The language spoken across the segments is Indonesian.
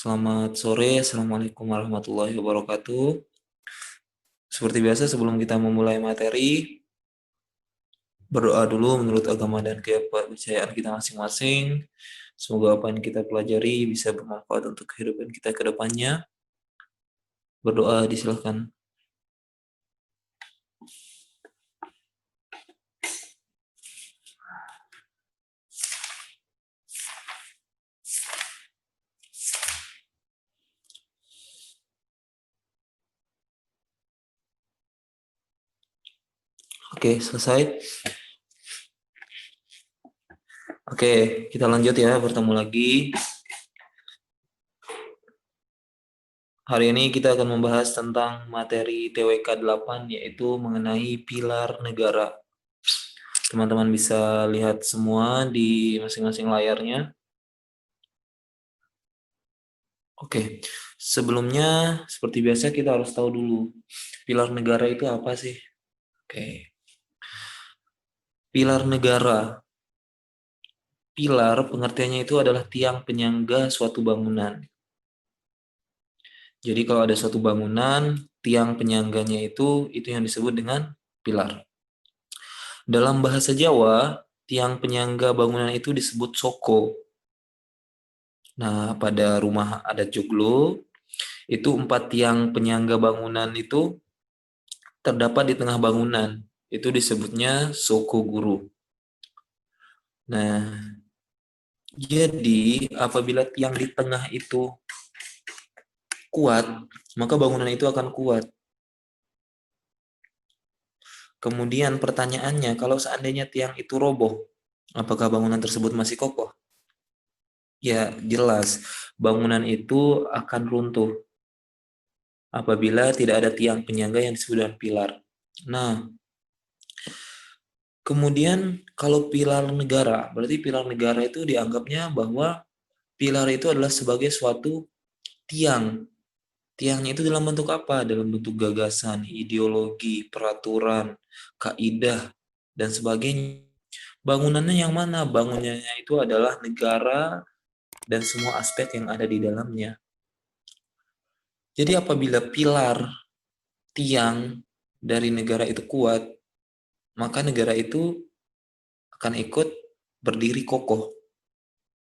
Selamat sore, Assalamualaikum warahmatullahi wabarakatuh. Seperti biasa, sebelum kita memulai materi, berdoa dulu menurut agama dan kepercayaan kita masing-masing. Semoga apa yang kita pelajari bisa bermanfaat untuk kehidupan kita ke depannya. Berdoa disilahkan. Oke, selesai. Oke, kita lanjut ya, bertemu lagi. Hari ini kita akan membahas tentang materi TWK 8, yaitu mengenai pilar negara. Teman-teman bisa lihat semua di masing-masing layarnya. Oke, sebelumnya seperti biasa kita harus tahu dulu pilar negara itu apa sih? Oke, pilar negara. Pilar pengertiannya itu adalah tiang penyangga suatu bangunan. Jadi kalau ada suatu bangunan, tiang penyangganya itu yang disebut dengan pilar. Dalam bahasa Jawa, tiang penyangga bangunan itu disebut soko. Nah, pada rumah adat Joglo, itu 4 tiang penyangga bangunan itu terdapat di tengah bangunan. Itu disebutnya soko guru. Nah, jadi apabila tiang di tengah itu kuat, maka bangunan itu akan kuat. Kemudian pertanyaannya, kalau seandainya tiang itu roboh, apakah bangunan tersebut masih kokoh? Ya, jelas. Bangunan itu akan runtuh apabila tidak ada tiang penyangga yang disebut dengan pilar. Nah, kemudian kalau pilar negara, berarti pilar negara itu dianggapnya bahwa pilar itu adalah sebagai suatu tiang. Tiangnya itu dalam bentuk apa? Dalam bentuk gagasan, ideologi, peraturan, kaidah, dan sebagainya. Bangunannya yang mana? Bangunannya itu adalah negara dan semua aspek yang ada di dalamnya. Jadi apabila pilar, tiang dari negara itu kuat, maka negara itu akan ikut berdiri kokoh.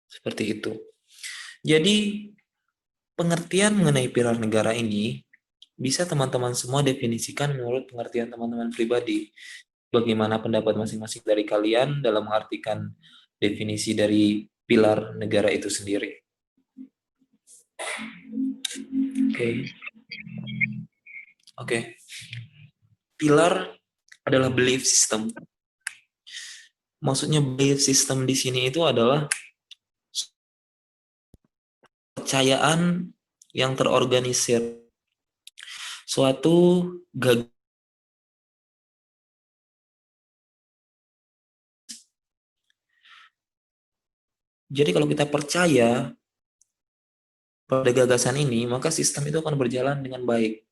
Seperti itu. Jadi pengertian mengenai pilar negara ini bisa teman-teman semua definisikan menurut pengertian teman-teman pribadi. Bagaimana pendapat masing-masing dari kalian dalam mengartikan definisi dari pilar negara itu sendiri. Oke. Oke. Pilar adalah belief system. Maksudnya belief system di sini itu adalah kepercayaan yang terorganisir. Suatu gagasan. Jadi kalau kita percaya pada gagasan ini, maka sistem itu akan berjalan dengan baik.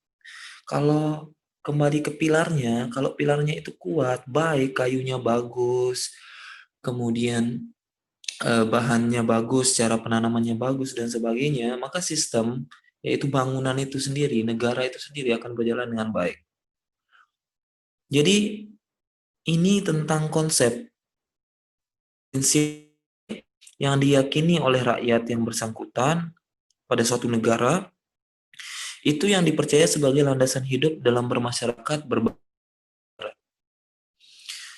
Kalau kembali ke pilarnya, kalau pilarnya itu kuat, baik, kayunya bagus, kemudian bahannya bagus, cara penanamannya bagus, dan sebagainya, maka sistem, yaitu bangunan itu sendiri, negara itu sendiri akan berjalan dengan baik. Jadi, ini tentang konsep prinsip yang diyakini oleh rakyat yang bersangkutan pada suatu negara, itu yang dipercaya sebagai landasan hidup dalam bermasyarakat berbangsa.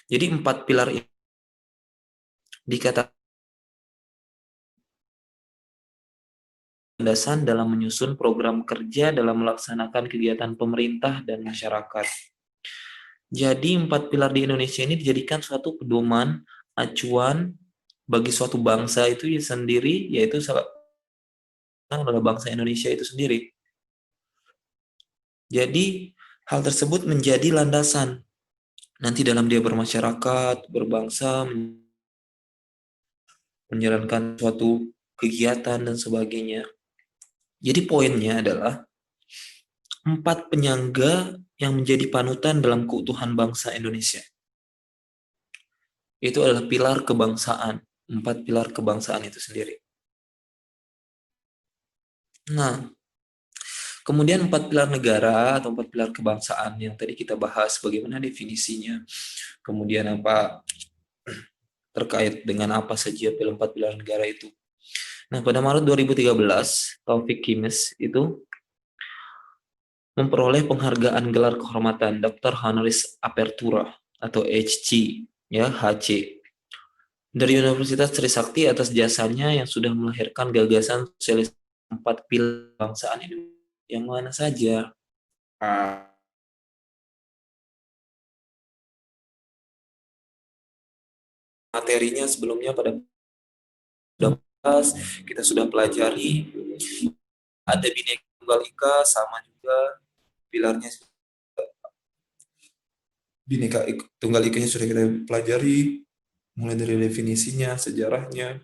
Jadi 4 pilar ini dikatakan landasan dalam menyusun program kerja dalam melaksanakan kegiatan pemerintah dan masyarakat. Jadi 4 pilar di Indonesia ini dijadikan suatu pedoman, acuan bagi suatu bangsa itu sendiri, yaitu salah adalah bangsa Indonesia itu sendiri. Jadi hal tersebut menjadi landasan nanti dalam dia bermasyarakat, berbangsa, menjalankan suatu kegiatan dan sebagainya. Jadi poinnya adalah 4 penyangga yang menjadi panutan dalam keutuhan bangsa Indonesia. Itu adalah pilar kebangsaan, 4 pilar kebangsaan itu sendiri. Nah, kemudian empat pilar negara atau empat pilar kebangsaan yang tadi kita bahas, bagaimana definisinya, kemudian apa terkait dengan apa saja empat pilar negara itu. Nah, pada Maret 2013, Taufik Kimes itu memperoleh penghargaan gelar kehormatan Dr. Honoris Apertura atau HC, ya HC, dari Universitas Trisakti atas jasanya yang sudah melahirkan gagasan sosialis empat pilar kebangsaan Indonesia. Yang mana saja? Materinya sebelumnya pada kita sudah pelajari, ada Bhinneka Tunggal Ika, sama juga pilarnya Bhinneka Tunggal Ika-nya sudah kita pelajari, mulai dari definisinya, sejarahnya,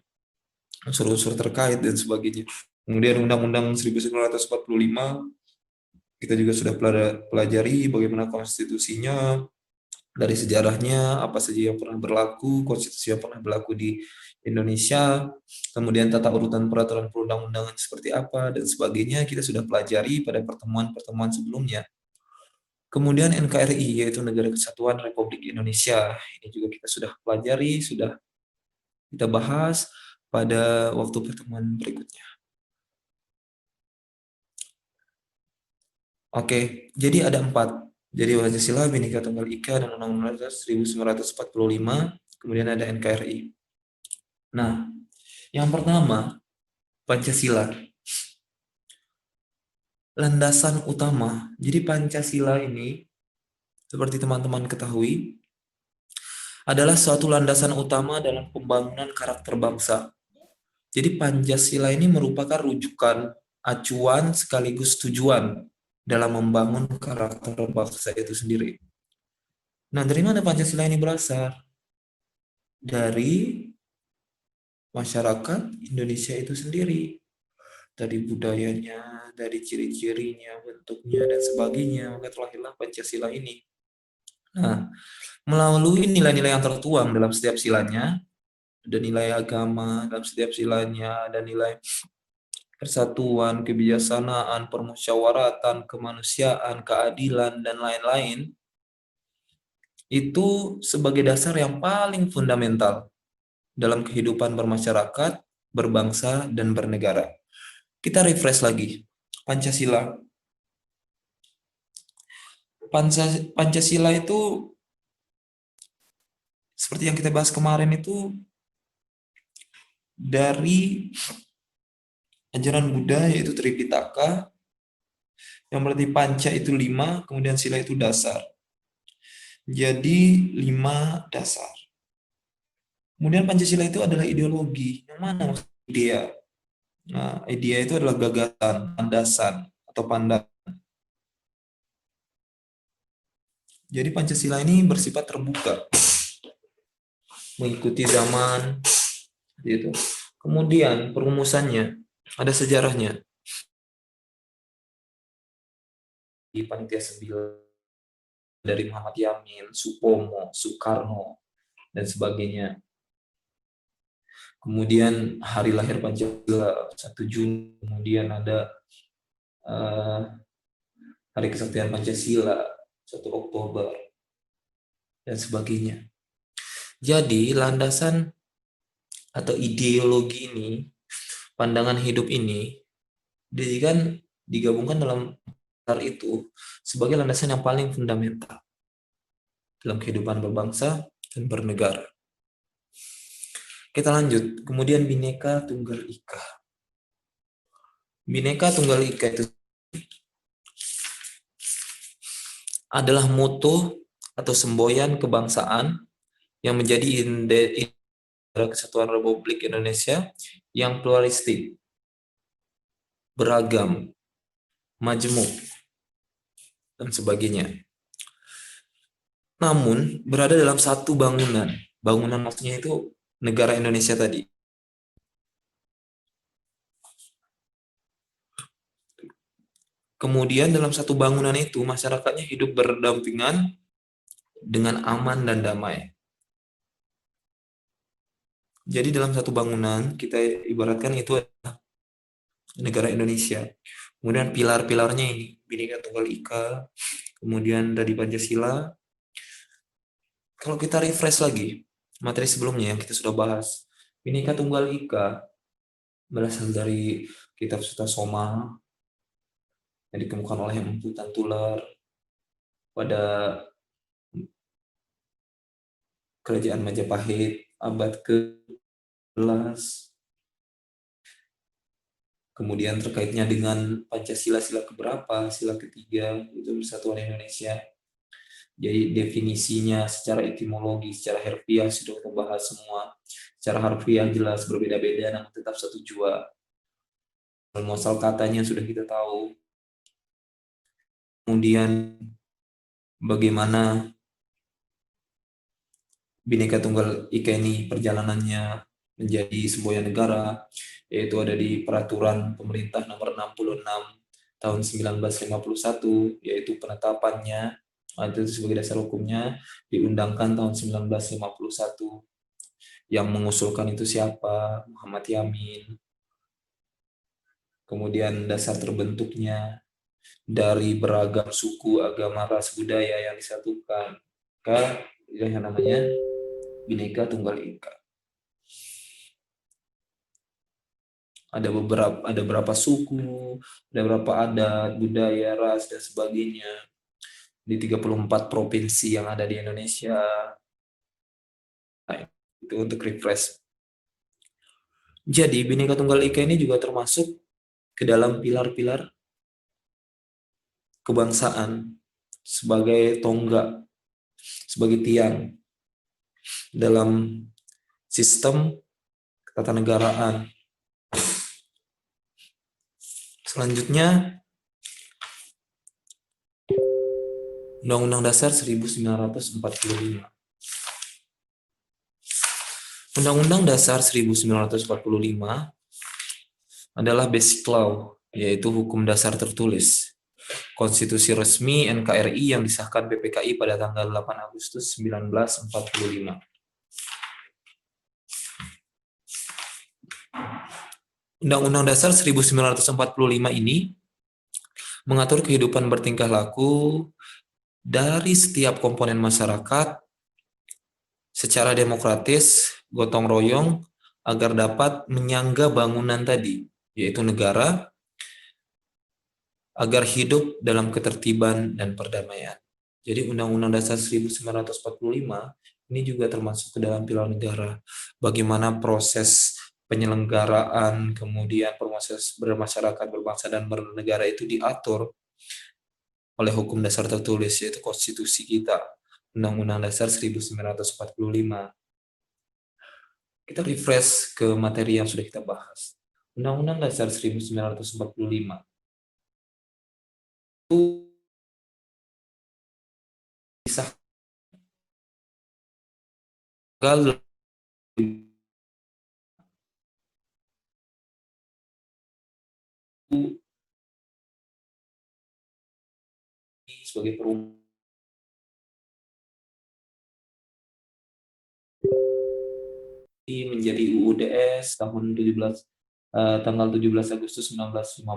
unsur-unsur terkait, dan sebagainya. Kemudian Undang-Undang 1945, kita juga sudah pelajari bagaimana konstitusinya, dari sejarahnya, apa saja yang pernah berlaku, konstitusi yang pernah berlaku di Indonesia, kemudian tata urutan peraturan perundang-undangan seperti apa, dan sebagainya, kita sudah pelajari pada pertemuan-pertemuan sebelumnya. Kemudian NKRI, yaitu Negara Kesatuan Republik Indonesia. Ini juga kita sudah pelajari, sudah kita bahas pada waktu pertemuan berikutnya. Oke, jadi ada 4. Jadi Pancasila, Bhinneka Tunggal Ika, dan Undang-Undang 1945, kemudian ada NKRI. Nah, yang pertama, Pancasila. Landasan utama. Jadi Pancasila ini, seperti teman-teman ketahui, adalah suatu landasan utama dalam pembangunan karakter bangsa. Jadi Pancasila ini merupakan rujukan, acuan, sekaligus tujuan dalam membangun karakter bangsa itu sendiri. Nah, dari mana Pancasila ini berasal? Dari masyarakat Indonesia itu sendiri. Dari budayanya, dari ciri-cirinya, bentuknya, dan sebagainya. Maka terlahirlah Pancasila ini. Nah, melalui nilai-nilai yang tertuang dalam setiap silanya, ada nilai agama dalam setiap silanya, ada nilai persatuan, kebijaksanaan, permusyawaratan, kemanusiaan, keadilan, dan lain-lain, itu sebagai dasar yang paling fundamental dalam kehidupan bermasyarakat, berbangsa, dan bernegara. Kita refresh lagi. Pancasila. Pancasila itu, seperti yang kita bahas kemarin, itu dari ajaran Buddha, yaitu Tripitaka, yang berarti panca itu 5, kemudian sila itu dasar. Jadi 5 dasar. Kemudian Pancasila itu adalah ideologi. Yang mana maksud idea? Nah, idea itu adalah gagasan, landasan, atau pandangan. Jadi Pancasila ini bersifat terbuka, mengikuti zaman, gitu. Kemudian perumusannya, ada sejarahnya. Di Panitia 9 dari Muhammad Yamin, Supomo, Soekarno, dan sebagainya. Kemudian hari lahir Pancasila 1 Juni, kemudian ada Hari Kesaktian Pancasila 1 Oktober, dan sebagainya. Jadi landasan atau ideologi ini, pandangan hidup ini, digabungkan dalam itu sebagai landasan yang paling fundamental dalam kehidupan berbangsa dan bernegara. Kita lanjut. Kemudian Bhinneka Tunggal Ika. Bhinneka Tunggal Ika itu adalah moto atau semboyan kebangsaan yang menjadi Negara Kesatuan Republik Indonesia yang pluralistik, beragam, majemuk, dan sebagainya. Namun berada dalam satu bangunan. Bangunan maksudnya itu negara Indonesia tadi. Kemudian dalam satu bangunan itu masyarakatnya hidup berdampingan dengan aman dan damai. Jadi dalam satu bangunan kita ibaratkan itu adalah negara Indonesia. Kemudian pilar-pilarnya ini, Bhinneka Tunggal Ika, kemudian dari Pancasila. Kalau kita refresh lagi materi sebelumnya yang kita sudah bahas, Bhinneka Tunggal Ika berasal dari kitab Suta Soma yang ditemukan oleh Empu Tantular pada Kerajaan Majapahit abad ke-11. Kemudian terkaitnya dengan Pancasila, sila keberapa, sila ketiga, itu Persatuan Indonesia. Jadi definisinya secara etimologi, secara harfiah sudah kita bahas semua. Secara harfiah jelas berbeda-beda, namun tetap satu jua. Muasal katanya sudah kita tahu. Kemudian bagaimana Bhinneka Tunggal Ika ini perjalanannya menjadi sebuah negara, yaitu ada di Peraturan Pemerintah Nomor 66 tahun 1951, yaitu penetapannya, itu sebagai dasar hukumnya, diundangkan tahun 1951. Yang mengusulkan itu siapa? Muhammad Yamin. Kemudian dasar terbentuknya dari beragam suku, agama, ras, budaya yang disatukan ke yang namanya Bhinneka Tunggal Ika. Ada berapa suku, ada berapa adat, budaya, ras, dan sebagainya di 34 provinsi yang ada di Indonesia. Nah, itu untuk refresh. Jadi Bhinneka Tunggal Ika ini juga termasuk ke dalam pilar-pilar kebangsaan sebagai tonggak, sebagai tiang dalam sistem ketatanegaraan. Selanjutnya, Undang-Undang Dasar 1945. Undang-Undang Dasar 1945 adalah basic law, yaitu hukum dasar tertulis. Konstitusi resmi NKRI yang disahkan PPKI pada tanggal 8 Agustus 1945. Undang-Undang Dasar 1945 ini mengatur kehidupan bertingkah laku dari setiap komponen masyarakat secara demokratis, gotong royong, agar dapat menyangga bangunan tadi, yaitu negara, agar hidup dalam ketertiban dan perdamaian. Jadi Undang-Undang Dasar 1945 ini juga termasuk ke dalam pilar negara. Bagaimana proses penyelenggaraan, kemudian proses bermasyarakat, berbangsa, dan bernegara itu diatur oleh hukum dasar tertulis, yaitu konstitusi kita, Undang-Undang Dasar 1945. Kita refresh ke materi yang sudah kita bahas. Undang-Undang Dasar 1945 itu disahkan sebagai perubahan menjadi UUDS tahun tanggal 17 Agustus 1950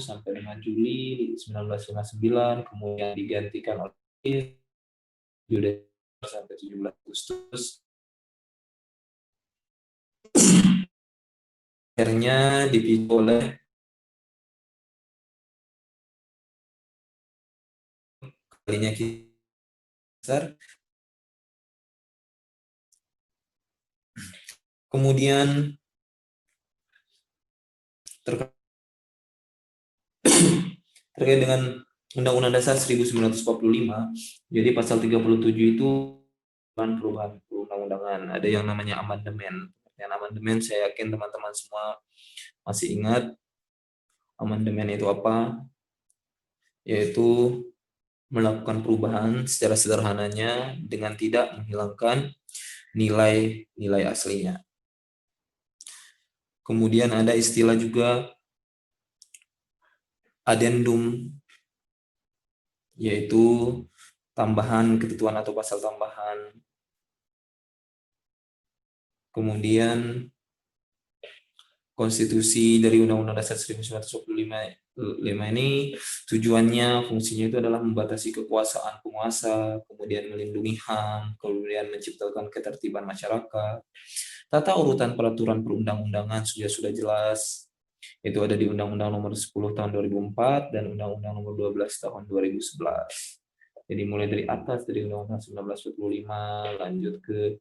sampai dengan Juli 1959, kemudian digantikan oleh UUDS sampai 17 Agustus. Akhirnya dipicu oleh kalinya besar. Kemudian terkait dengan Undang-Undang Dasar 1945, jadi pasal 37 itu perubahan perundang-undangan. Ada yang namanya amandemen. Yang amandemen saya yakin teman-teman semua masih ingat. Amandemen itu apa? Yaitu melakukan perubahan secara sederhananya dengan tidak menghilangkan nilai-nilai aslinya. Kemudian ada istilah juga adendum, yaitu tambahan ketentuan atau pasal tambahan. Kemudian konstitusi dari Undang-Undang Dasar 1945 ini tujuannya, fungsinya itu adalah membatasi kekuasaan penguasa, kemudian melindungi HAM, kemudian menciptakan ketertiban masyarakat. Tata urutan peraturan perundang-undangan sudah jelas. Itu ada di Undang-Undang Nomor 10 Tahun 2004 dan Undang-Undang Nomor 12 Tahun 2011. Jadi mulai dari atas, dari Undang-Undang 1945, lanjut ke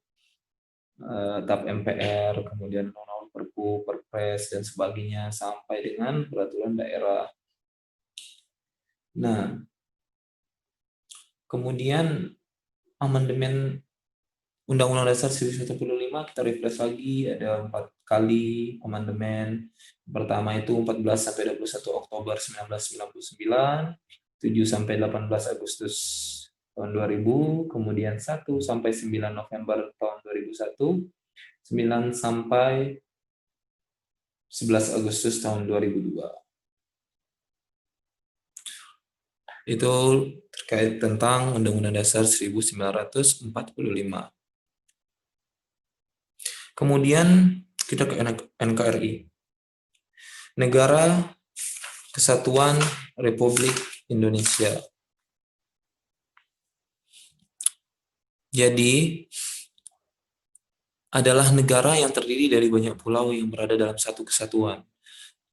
TAP MPR, kemudian Undang-Undang Perpu, Perpres, dan sebagainya, sampai dengan peraturan daerah. Nah, kemudian amandemen Undang-Undang Dasar 1945 kita refresh lagi, ada 4 kali amandemen. Pertama itu 14 sampai 21 Oktober 1999, 7 sampai 18 Agustus tahun 2000, kemudian 1 sampai 9 November tahun 2001, 9 sampai 11 Agustus tahun 2002. Itu terkait tentang Undang-Undang Dasar 1945. Kemudian kita ke NKRI. Negara Kesatuan Republik Indonesia. Jadi, adalah negara yang terdiri dari banyak pulau yang berada dalam satu kesatuan.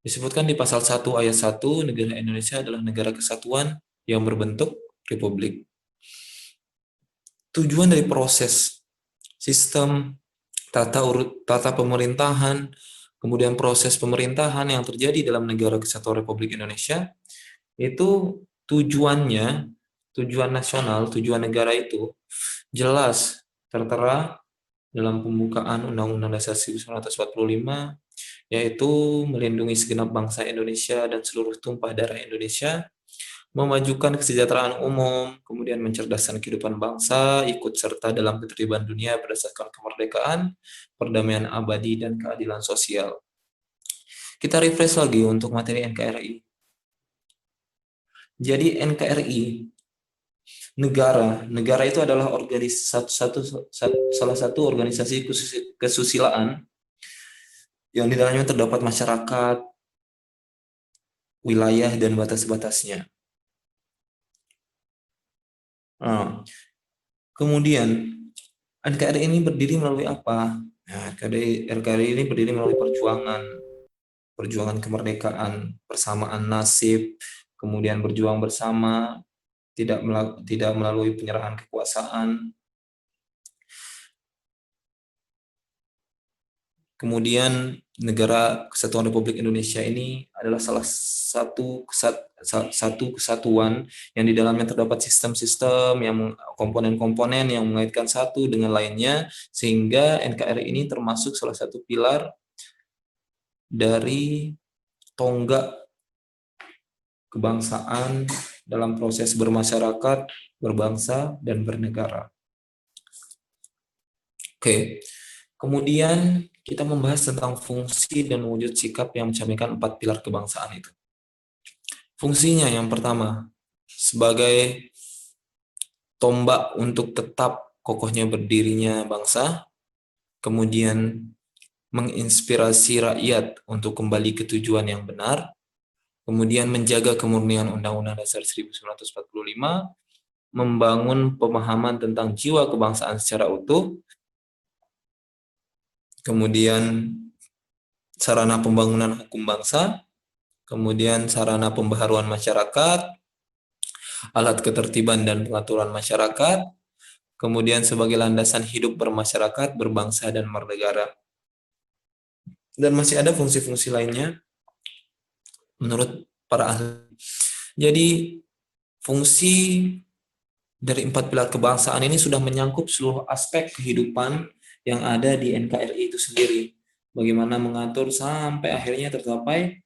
Disebutkan di pasal 1 ayat 1, negara Indonesia adalah negara kesatuan yang berbentuk republik. Tujuan dari proses sistem tata pemerintahan, kemudian proses pemerintahan yang terjadi dalam negara kesatuan Republik Indonesia, itu tujuannya, tujuan nasional, tujuan negara itu jelas tertera dalam pembukaan Undang-Undang Dasar 1945, yaitu melindungi segenap bangsa Indonesia dan seluruh tumpah darah Indonesia, memajukan kesejahteraan umum, kemudian mencerdaskan kehidupan bangsa, ikut serta dalam ketertiban dunia berdasarkan kemerdekaan, perdamaian abadi, dan keadilan sosial. Kita refresh lagi untuk materi NKRI. Jadi NKRI, negara itu adalah salah satu organisasi kesusilaan yang di dalamnya terdapat masyarakat, wilayah, dan batas-batasnya. Nah, kemudian NKRI ini berdiri melalui apa? Nah, NKRI ini berdiri melalui perjuangan kemerdekaan, persamaan nasib, kemudian berjuang bersama, tidak melalui penyerahan kekuasaan. Kemudian negara Kesatuan Republik Indonesia ini adalah salah satu kesatuan yang di dalamnya terdapat sistem-sistem yang komponen-komponen yang mengaitkan satu dengan lainnya, sehingga NKRI ini termasuk salah satu pilar dari tonggak kebangsaan dalam proses bermasyarakat, berbangsa, dan bernegara. Oke. Kemudian kita membahas tentang fungsi dan wujud sikap yang mencerminkan 4 pilar kebangsaan itu. Fungsinya yang pertama, sebagai tombak untuk tetap kokohnya berdirinya bangsa, kemudian menginspirasi rakyat untuk kembali ke tujuan yang benar, kemudian menjaga kemurnian Undang-Undang Dasar 1945, membangun pemahaman tentang jiwa kebangsaan secara utuh, kemudian sarana pembangunan hukum bangsa, kemudian sarana pembaharuan masyarakat, alat ketertiban dan pengaturan masyarakat, kemudian sebagai landasan hidup bermasyarakat, berbangsa, dan bernegara. Dan masih ada fungsi-fungsi lainnya menurut para ahli. Jadi fungsi dari 4 pilar kebangsaan ini sudah menyangkut seluruh aspek kehidupan yang ada di NKRI itu sendiri. Bagaimana mengatur sampai akhirnya tercapai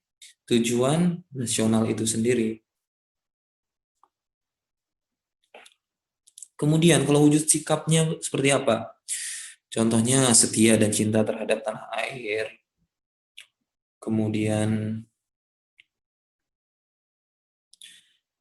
tujuan nasional itu sendiri. Kemudian kalau wujud sikapnya seperti apa? Contohnya setia dan cinta terhadap tanah air. Kemudian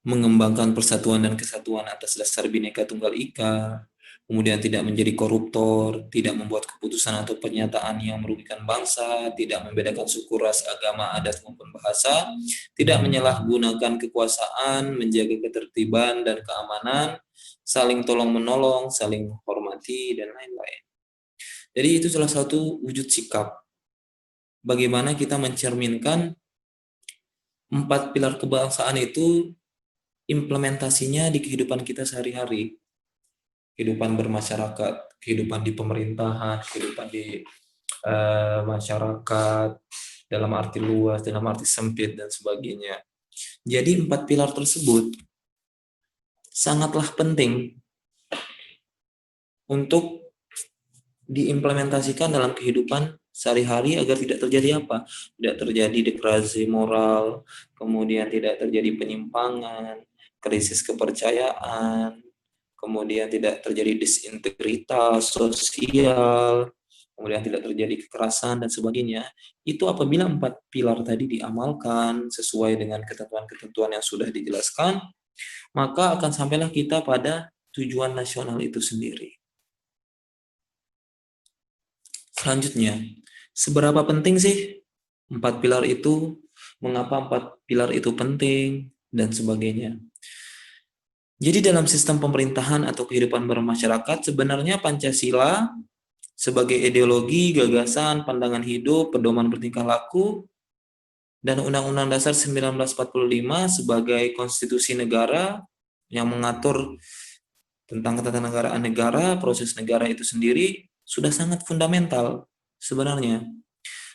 mengembangkan persatuan dan kesatuan atas dasar Bhinneka Tunggal Ika. kemudian tidak menjadi koruptor, tidak membuat keputusan atau pernyataan yang merugikan bangsa, tidak membedakan suku, ras, agama, adat maupun bahasa, tidak menyalahgunakan kekuasaan, menjaga ketertiban dan keamanan, saling tolong menolong, saling menghormati, dan lain-lain. Jadi itu salah satu wujud sikap bagaimana kita mencerminkan 4 pilar kebangsaan itu implementasinya di kehidupan kita sehari-hari. Kehidupan bermasyarakat, kehidupan di pemerintahan, kehidupan di masyarakat, dalam arti luas, dalam arti sempit, dan sebagainya. Jadi 4 pilar tersebut sangatlah penting untuk diimplementasikan dalam kehidupan sehari-hari agar tidak terjadi apa? Tidak terjadi degradasi moral, kemudian tidak terjadi penyimpangan, krisis kepercayaan, kemudian tidak terjadi disintegritas sosial, kemudian tidak terjadi kekerasan dan sebagainya. Itu apabila 4 pilar tadi diamalkan sesuai dengan ketentuan-ketentuan yang sudah dijelaskan, maka akan sampailah kita pada tujuan nasional itu sendiri. Selanjutnya, seberapa penting sih 4 pilar itu? Mengapa 4 pilar itu penting? Dan sebagainya. Jadi dalam sistem pemerintahan atau kehidupan bermasyarakat, sebenarnya Pancasila sebagai ideologi, gagasan, pandangan hidup, pedoman bertingkah laku, dan Undang-Undang Dasar 1945 sebagai konstitusi negara yang mengatur tentang ketatanegaraan negara, proses negara itu sendiri sudah sangat fundamental sebenarnya.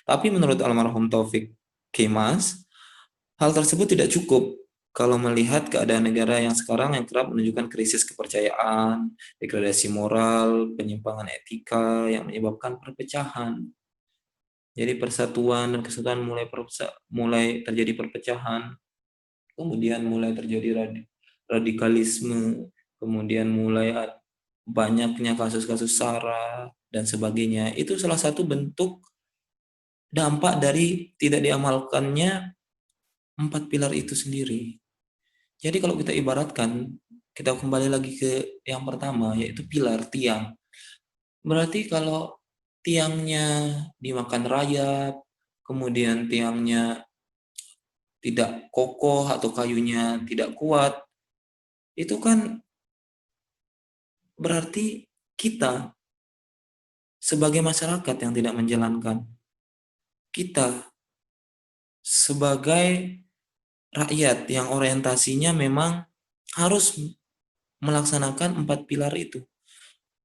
Tapi menurut almarhum Taufik Kemas, hal tersebut tidak cukup kalau melihat keadaan negara yang sekarang yang kerap menunjukkan krisis kepercayaan, degradasi moral, penyimpangan etika yang menyebabkan perpecahan. Jadi persatuan dan kesatuan mulai terjadi perpecahan, kemudian mulai terjadi radikalisme, kemudian mulai banyaknya kasus-kasus SARA dan sebagainya. Itu salah satu bentuk dampak dari tidak diamalkannya 4 pilar itu sendiri. Jadi kalau kita ibaratkan, kita kembali lagi ke yang pertama, yaitu pilar, tiang. Berarti kalau tiangnya dimakan rayap, kemudian tiangnya tidak kokoh atau kayunya tidak kuat, itu kan berarti kita sebagai masyarakat yang tidak menjalankan. Kita sebagai rakyat yang orientasinya memang harus melaksanakan 4 pilar itu.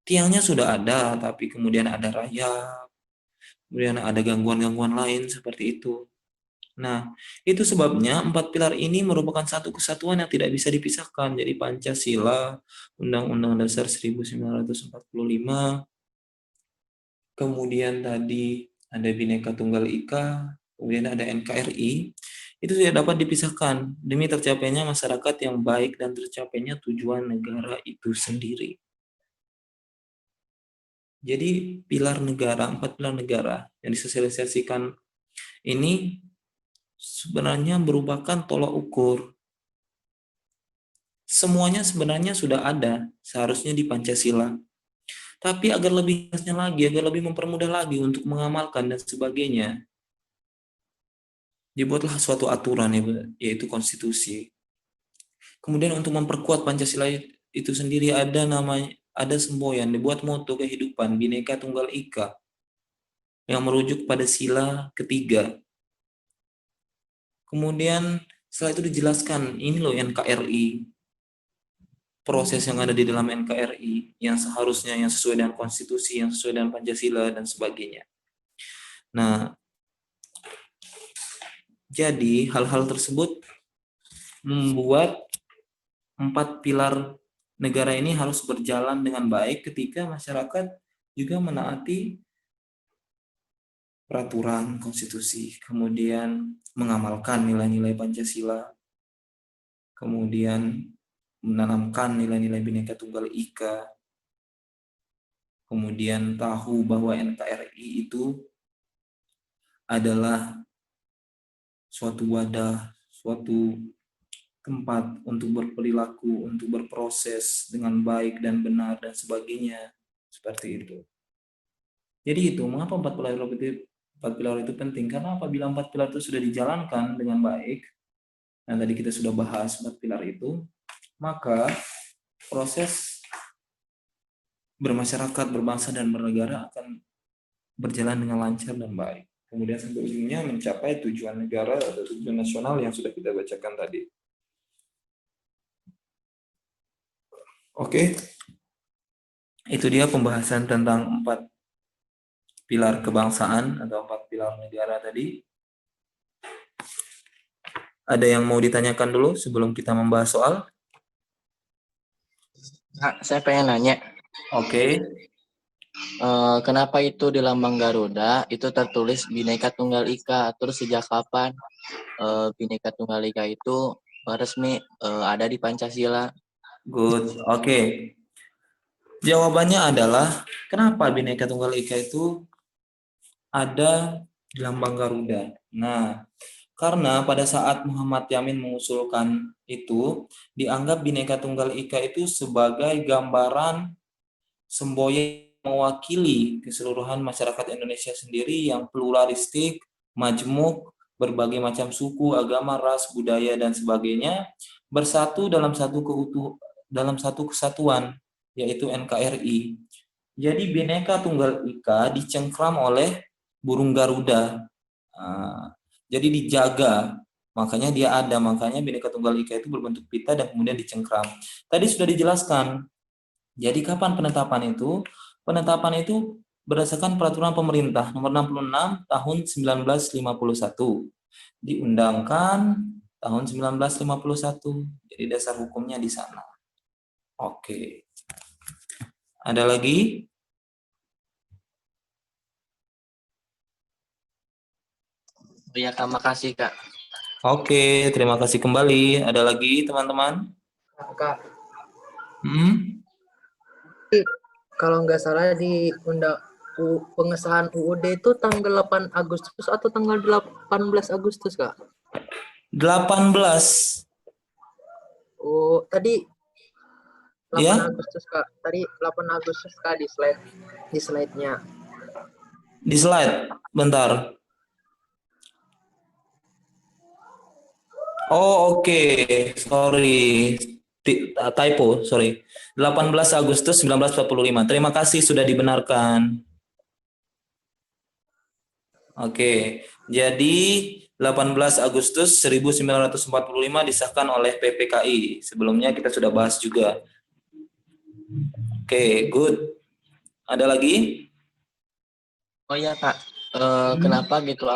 Tiangnya sudah ada, tapi kemudian ada rayap, kemudian ada gangguan-gangguan lain seperti itu. Nah, itu sebabnya 4 pilar ini merupakan satu kesatuan yang tidak bisa dipisahkan. Jadi Pancasila, Undang-Undang Dasar 1945, kemudian tadi ada Bhinneka Tunggal Ika, kemudian ada NKRI, itu tidak dapat dipisahkan demi tercapainya masyarakat yang baik dan tercapainya tujuan negara itu sendiri. Jadi 4 pilar negara yang disosialisasikan ini sebenarnya merupakan tolak ukur. Semuanya sebenarnya sudah ada seharusnya di Pancasila. Tapi agar lebih jelasnya lagi, agar lebih mempermudah lagi untuk mengamalkan dan sebagainya, dibuatlah suatu aturan yaitu konstitusi. Kemudian untuk memperkuat Pancasila itu sendiri ada semboyan, dibuat moto kehidupan Bhinneka Tunggal Ika yang merujuk pada sila ketiga. Kemudian setelah itu dijelaskan, ini loh NKRI, proses yang ada di dalam NKRI yang seharusnya yang sesuai dengan konstitusi, yang sesuai dengan Pancasila dan sebagainya. Nah, jadi hal-hal tersebut membuat 4 pilar negara ini harus berjalan dengan baik ketika masyarakat juga menaati peraturan konstitusi, kemudian mengamalkan nilai-nilai Pancasila, kemudian menanamkan nilai-nilai Bhinneka Tunggal Ika, kemudian tahu bahwa NKRI itu adalah suatu wadah, suatu tempat untuk berperilaku, untuk berproses dengan baik dan benar dan sebagainya. Seperti itu. Jadi itu, mengapa empat pilar itu penting? Karena apabila empat pilar itu sudah dijalankan dengan baik, dan tadi kita sudah bahas empat pilar itu, maka proses bermasyarakat, berbangsa, dan bernegara akan berjalan dengan lancar dan baik. Kemudian sampai ujungnya mencapai tujuan negara atau tujuan nasional yang sudah kita bacakan tadi. Oke, itu dia pembahasan tentang empat pilar kebangsaan atau empat pilar negara tadi. Ada yang mau ditanyakan dulu sebelum kita membahas soal? Nah, saya pengen nanya, Oke. kenapa itu di lambang Garuda itu tertulis Bhinneka Tunggal Ika? Terus sejak kapan Bhinneka Tunggal Ika itu resmi ada di Pancasila? Good. Oke. Jawabannya adalah kenapa Bhinneka Tunggal Ika itu ada di lambang Garuda. Nah, karena pada saat Muhammad Yamin mengusulkan itu, dianggap Bhinneka Tunggal Ika itu sebagai gambaran semboyan mewakili keseluruhan masyarakat Indonesia sendiri yang pluralistik, majemuk, berbagai macam suku, agama, ras, budaya, dan sebagainya bersatu dalam satu kesatuan, yaitu NKRI. Jadi Bhinneka Tunggal Ika dicengkram oleh burung Garuda. Jadi dijaga, makanya dia ada, makanya Bhinneka Tunggal Ika itu berbentuk pita dan kemudian dicengkram. Tadi sudah dijelaskan. Jadi kapan penetapan itu? Penetapan itu berdasarkan peraturan pemerintah nomor 66 tahun 1951. Diundangkan tahun 1951. Jadi dasar hukumnya di sana. Oke. Ada lagi? Ya, Kak, makasih, Kak. Oke, terima kasih kembali. Ada lagi teman-teman? Kak, Hmm? kalau nggak salah di pengesahan UUD itu tanggal 8 Agustus atau tanggal 18 Agustus, Kak? 18. Oh, tadi 8 Ya? Agustus, Kak. Tadi 8 Agustus, Kak, di slide-nya. Di slide, bentar. Oh, oke. Sorry. Typo, sorry. 18 Agustus 1945. Terima kasih sudah dibenarkan. Oke. Jadi 18 Agustus 1945 disahkan oleh PPKI. Sebelumnya kita sudah bahas juga. Oke, good. Ada lagi? Oh iya, Kak. Kenapa gitu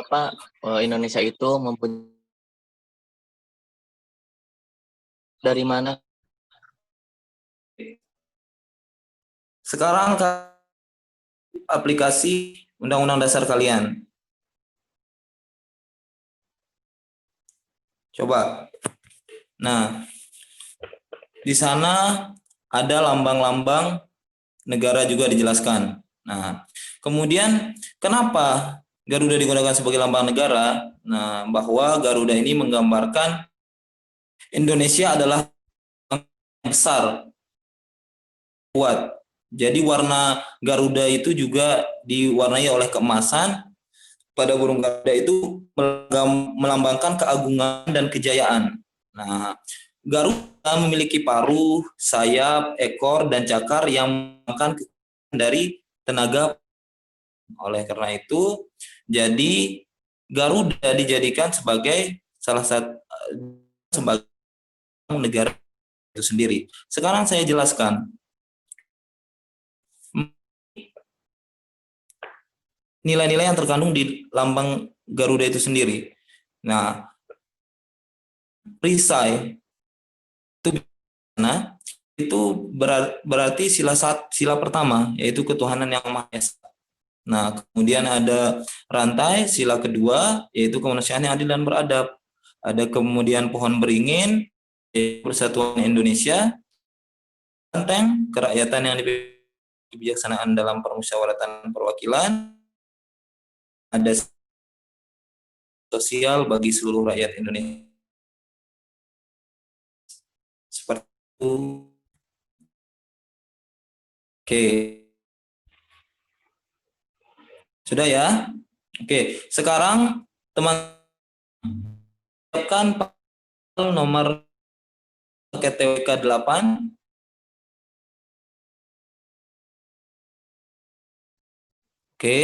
Indonesia itu mempunyai dari mana? Sekarang aplikasi Undang-Undang Dasar kalian. Coba. Nah, di sana ada lambang-lambang negara juga dijelaskan. Nah, kemudian kenapa Garuda digunakan sebagai lambang negara? Nah, bahwa Garuda ini menggambarkan Indonesia adalah besar, kuat. Jadi warna Garuda itu juga diwarnai oleh keemasan. Pada burung Garuda itu melambangkan keagungan dan kejayaan. Nah, Garuda memiliki paruh, sayap, ekor, dan cakar yang melambangkan dari tenaga. Oleh karena itu, jadi Garuda dijadikan sebagai salah satu sebagai negara itu sendiri. Sekarang saya jelaskan nilai-nilai yang terkandung di lambang Garuda itu sendiri. Nah, perisai itu berarti sila pertama, yaitu ketuhanan yang Maha Esa. Nah, kemudian ada rantai, sila kedua, yaitu kemanusiaan yang adil dan beradab. Ada kemudian pohon beringin, yaitu persatuan Indonesia, benteng, kerakyatan yang kebijaksanaan dalam permusyawaratan perwakilan, ada sosial bagi seluruh rakyat Indonesia. Oke. Sudah ya? Oke. Sekarang teman siapkan nomor paket TWK 8. Oke.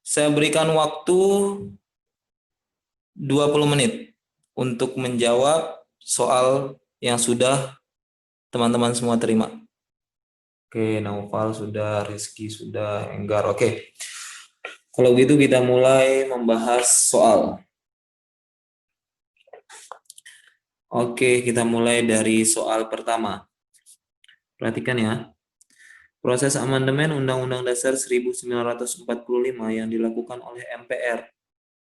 Saya berikan waktu 20 menit untuk menjawab soal yang sudah teman-teman semua terima. Oke, Naufal sudah, Rizky sudah, Enggar. Oke. Kalau gitu kita mulai membahas soal. Oke, kita mulai dari soal pertama. Perhatikan ya. Proses amandemen Undang-Undang Dasar 1945 yang dilakukan oleh MPR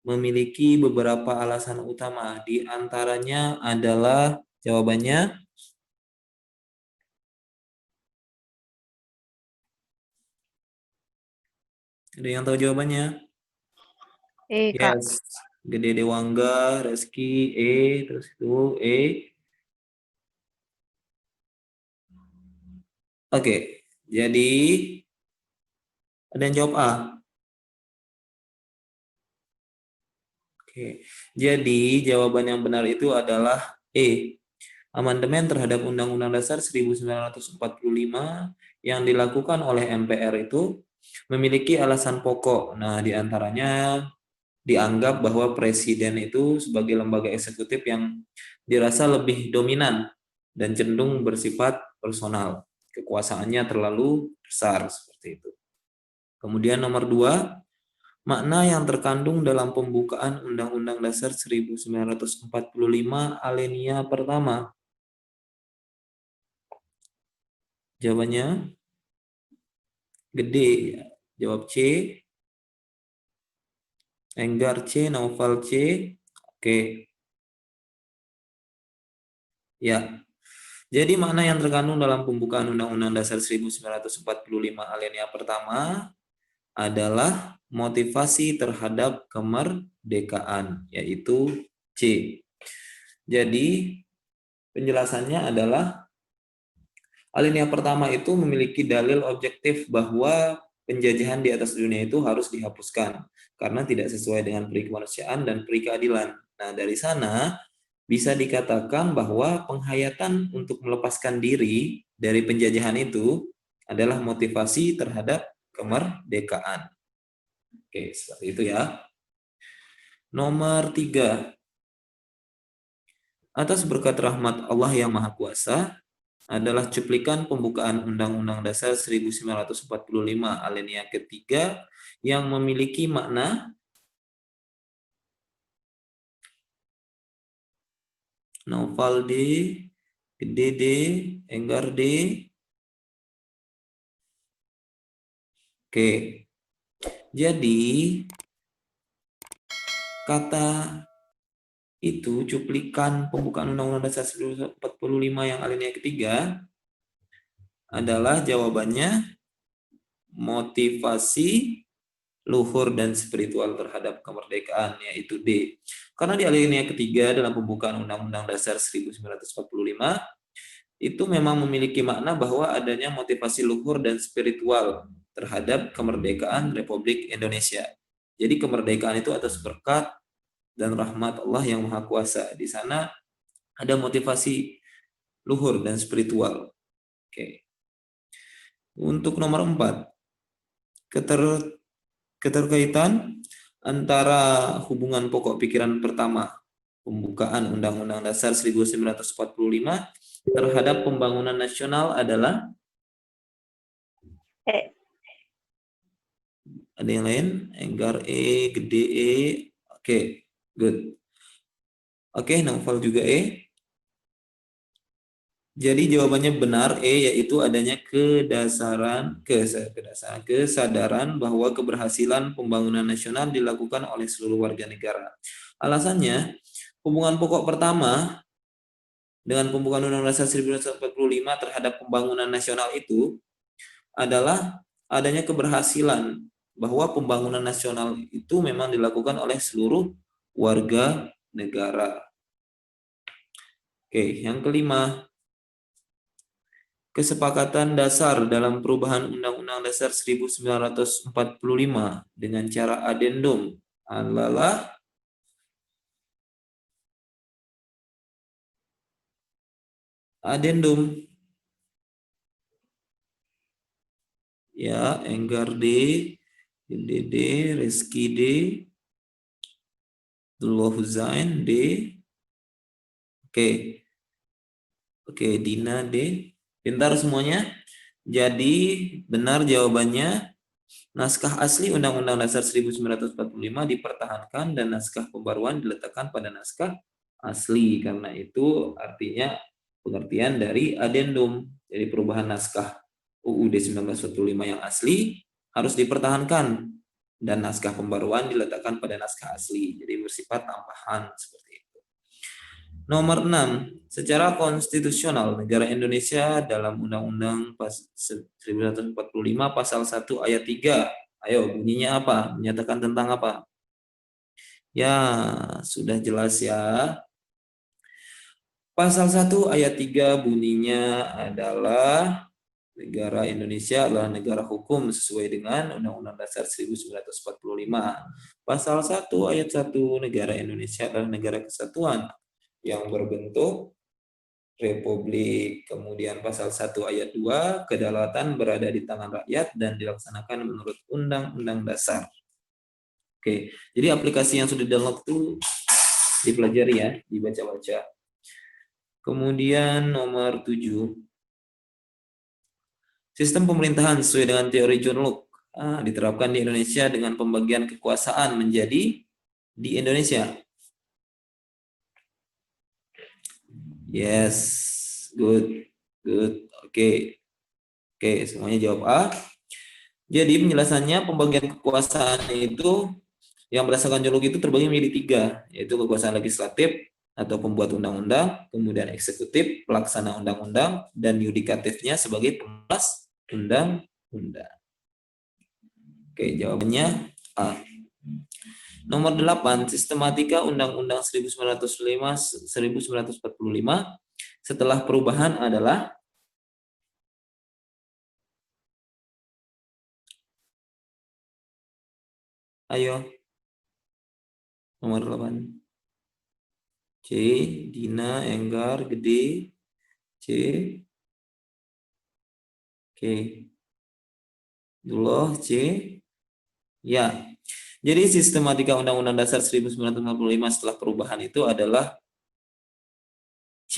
memiliki beberapa alasan utama. Di antaranya adalah jawabannya. Ada yang tahu jawabannya? Kak. Yes. Gede Dewangga, Reski, terus itu Oke, jadi ada yang jawab A. Oke, jadi jawaban yang benar itu adalah E. Amandemen terhadap Undang-Undang Dasar 1945 yang dilakukan oleh MPR itu memiliki alasan pokok. Nah, diantaranya dianggap bahwa presiden itu sebagai lembaga eksekutif yang dirasa lebih dominan dan cenderung bersifat personal. Kekuasaannya terlalu besar seperti itu. Kemudian nomor 2, makna yang terkandung dalam pembukaan Undang-Undang Dasar 1945 alinea pertama. Jawabannya Gede, jawab C. Enggar C, Naufal C. Oke. Ya. Jadi makna yang terkandung dalam pembukaan Undang-Undang Dasar 1945 alinea pertama adalah motivasi terhadap kemerdekaan, yaitu C. Jadi penjelasannya adalah alinea pertama itu memiliki dalil objektif bahwa penjajahan di atas dunia itu harus dihapuskan karena tidak sesuai dengan peri kemanusiaan dan peri keadilan. Nah, dari sana bisa dikatakan bahwa penghayatan untuk melepaskan diri dari penjajahan itu adalah motivasi terhadap kemerdekaan. Oke, seperti itu ya. Nomor 3. Atas berkat rahmat Allah yang Maha Kuasa adalah cuplikan pembukaan Undang-Undang Dasar 1945 alinea ketiga yang memiliki makna Naufal D, Gede D, Enggar D. Oke. Jadi kata itu cuplikan pembukaan Undang-Undang Dasar 1945 yang alinea ketiga adalah jawabannya motivasi luhur dan spiritual terhadap kemerdekaan, yaitu D. Karena di alinea ketiga dalam pembukaan Undang-Undang Dasar 1945 itu memang memiliki makna bahwa adanya motivasi luhur dan spiritual terhadap kemerdekaan Republik Indonesia. Jadi kemerdekaan itu atas berkat dan rahmat Allah yang Maha Kuasa. Di sana ada motivasi luhur dan spiritual. Oke. Untuk nomor 4, keterkaitan antara hubungan pokok pikiran pertama pembukaan Undang-Undang Dasar 1945 terhadap pembangunan nasional adalah Ada yang lain? Enggar E, Gede E. Oke, good. Oke, Naufal juga E. Jadi jawabannya benar E, yaitu adanya kesadaran bahwa keberhasilan pembangunan nasional dilakukan oleh seluruh warga negara. Alasannya, hubungan pokok pertama dengan pembukaan Undang-Undang Dasar 1945 terhadap pembangunan nasional itu adalah adanya keberhasilan bahwa pembangunan nasional itu memang dilakukan oleh seluruh warga negara. Oke, yang kelima, kesepakatan dasar dalam perubahan Undang-Undang Dasar 1945 dengan cara adendum adalah adendum. Ya, Enggar D, D, Rizky D, Abdullah Huzain D. Oke. Oke, Dina D. Pintar semuanya. Jadi benar jawabannya, naskah asli Undang-Undang Dasar 1945 dipertahankan dan naskah pembaruan diletakkan pada naskah asli. Karena itu artinya pengertian dari adendum. Jadi perubahan naskah UUD 1945 yang asli harus dipertahankan dan naskah pembaruan diletakkan pada naskah asli. Jadi bersifat tambahan seperti itu. Nomor 6. Secara konstitusional negara Indonesia dalam Undang-Undang 1945 pasal 1 ayat 3. Ayo, bunyinya apa? Menyatakan tentang apa? Ya, sudah jelas ya. Pasal 1 ayat 3 bunyinya adalah negara Indonesia adalah negara hukum sesuai dengan Undang-Undang Dasar 1945. Pasal 1 ayat 1 negara Indonesia adalah negara kesatuan yang berbentuk republik. Kemudian pasal 1 ayat 2, kedaulatan berada di tangan rakyat dan dilaksanakan menurut Undang-Undang Dasar. Oke, jadi aplikasi yang sudah download itu dipelajari ya, dibaca-baca. Kemudian nomor 7. Sistem pemerintahan sesuai dengan teori John Locke diterapkan di Indonesia dengan pembagian kekuasaan menjadi di Indonesia. Yes, good. Oke, semuanya jawab A. Jadi penjelasannya pembagian kekuasaan itu yang berdasarkan John Locke itu terbagi menjadi 3, yaitu kekuasaan legislatif atau pembuat undang-undang, kemudian eksekutif, pelaksana undang-undang, dan yudikatifnya sebagai pengawas undang-undang. Oke, jawabannya A. Nomor 8, sistematika Undang-Undang 1945 setelah perubahan adalah ayo. Nomor 8. C, Dina, Enggar, Gede, C. Oke. Dulu C. Ya. Jadi sistematika Undang-Undang Dasar 1945 setelah perubahan itu adalah C,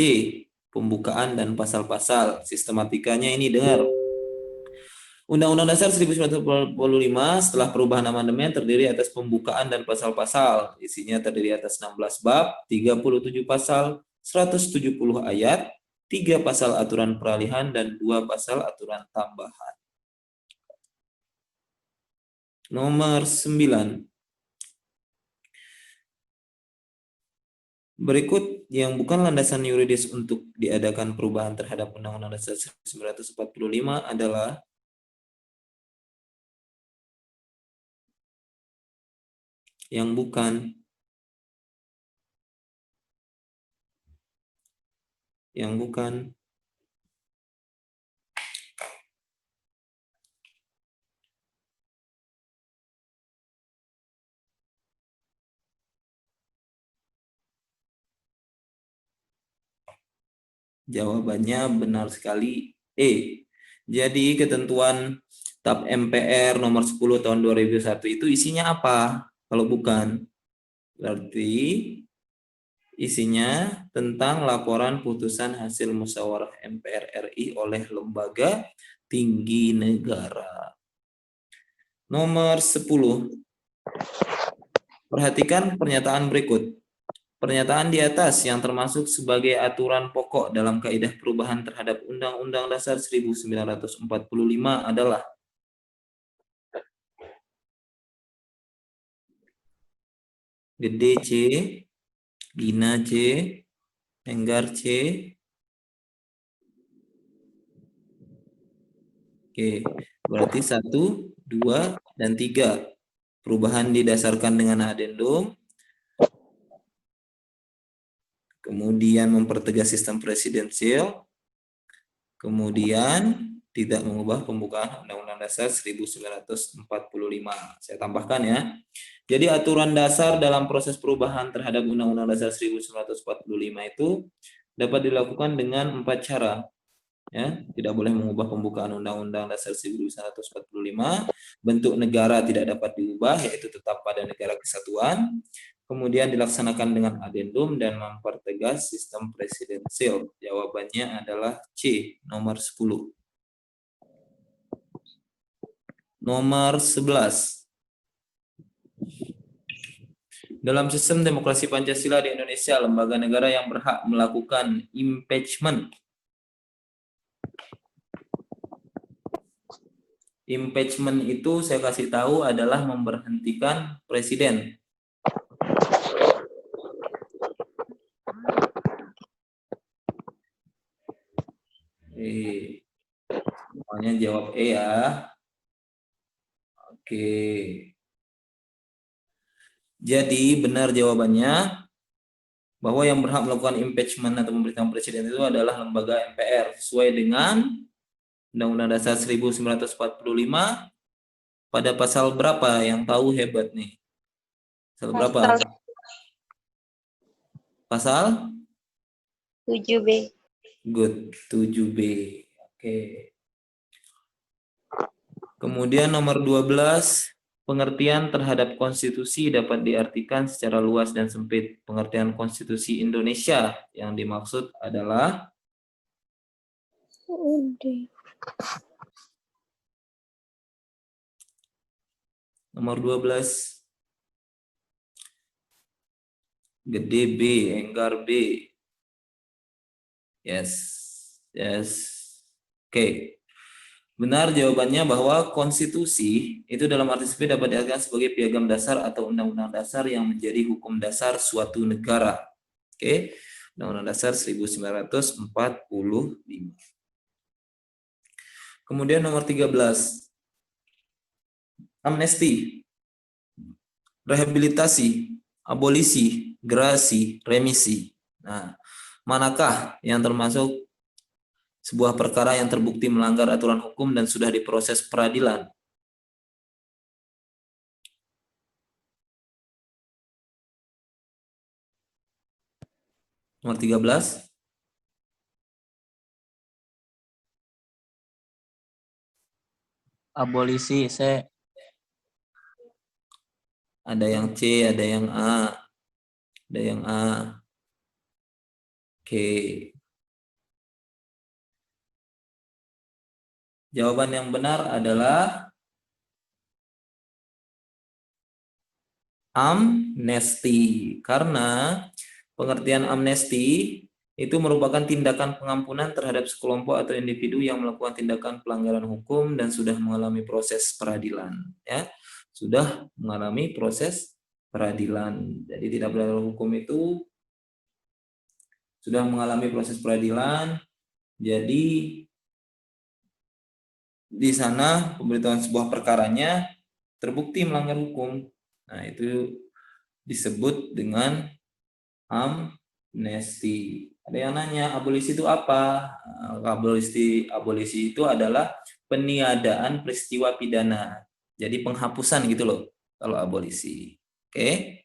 pembukaan dan pasal-pasal. Sistematikanya ini dengar. Undang-Undang Dasar 1945 setelah perubahan amandemen terdiri atas pembukaan dan pasal-pasal. Isinya terdiri atas 16 bab, 37 pasal, 170 ayat, 3 pasal aturan peralihan, dan 2 pasal aturan tambahan. Nomor 9. Berikut yang bukan landasan yuridis untuk diadakan perubahan terhadap Undang-Undang Dasar 1945 adalah yang bukan. Jawabannya benar sekali E. Jadi ketentuan TAP MPR nomor 10 tahun 2001 itu isinya apa? Kalau bukan, berarti isinya tentang laporan putusan hasil musyawarah MPR RI oleh lembaga tinggi negara. Nomor 10. Perhatikan pernyataan berikut. Pernyataan di atas yang termasuk sebagai aturan pokok dalam kaidah perubahan terhadap Undang-Undang Dasar 1945 adalah Gede C, Dina C, Enggar C. Oke, berarti 1, 2, dan 3. Perubahan didasarkan dengan adendum. kemudian mempertegas sistem presidensial, kemudian tidak mengubah pembukaan Undang-Undang Dasar 1945. Saya tambahkan ya. Jadi aturan dasar dalam proses perubahan terhadap Undang-Undang Dasar 1945 itu dapat dilakukan dengan 4 cara. Ya, tidak boleh mengubah pembukaan Undang-Undang Dasar 1945. Bentuk negara tidak dapat diubah, yaitu tetap pada negara kesatuan. Kemudian dilaksanakan dengan adendum dan mempertegas sistem presidensial. Jawabannya adalah C, nomor 10. Nomor 11. Dalam sistem demokrasi Pancasila di Indonesia, lembaga negara yang berhak melakukan impeachment. Impeachment itu saya kasih tahu adalah memberhentikan presiden. Semuanya jawab E ya. Oke. Jadi benar jawabannya bahwa yang berhak melakukan impeachment atau pemberhentian presiden itu adalah lembaga MPR sesuai dengan Undang-Undang Dasar 1945 pada pasal berapa? Yang tahu hebat nih. Pasal berapa? Pasal 7B. Good, 7B. Oke. Kemudian nomor 12, pengertian terhadap konstitusi dapat diartikan secara luas dan sempit. Pengertian konstitusi Indonesia yang dimaksud adalah nomor 12. Gede B, Enggar B. Yes. Oke. Benar jawabannya bahwa konstitusi itu dalam arti sempit dapat diartikan sebagai piagam dasar atau undang-undang dasar yang menjadi hukum dasar suatu negara. Oke. Undang-Undang Dasar 1945. Kemudian nomor 13. Amnesti, rehabilitasi, abolisi, gerasi, remisi. Nah, manakah yang termasuk sebuah perkara yang terbukti melanggar aturan hukum dan sudah diproses peradilan? Nomor 13. Abolisi, C. Ada yang C, ada yang A. Ada yang A. Oke. Jawaban yang benar adalah amnesti. Karena pengertian amnesti itu merupakan tindakan pengampunan terhadap sekelompok atau individu yang melakukan tindakan pelanggaran hukum dan sudah mengalami proses peradilan. Ya, sudah mengalami proses peradilan. Jadi tidak pelanggaran hukum itu sudah mengalami proses peradilan. Jadi di sana pemberitahuan sebuah perkaranya terbukti melanggar hukum. Nah, itu disebut dengan amnesti. Ada yang nanya, abolisi itu apa? Abolisi itu adalah peniadaan peristiwa pidana. Jadi penghapusan gitu loh kalau abolisi. Oke.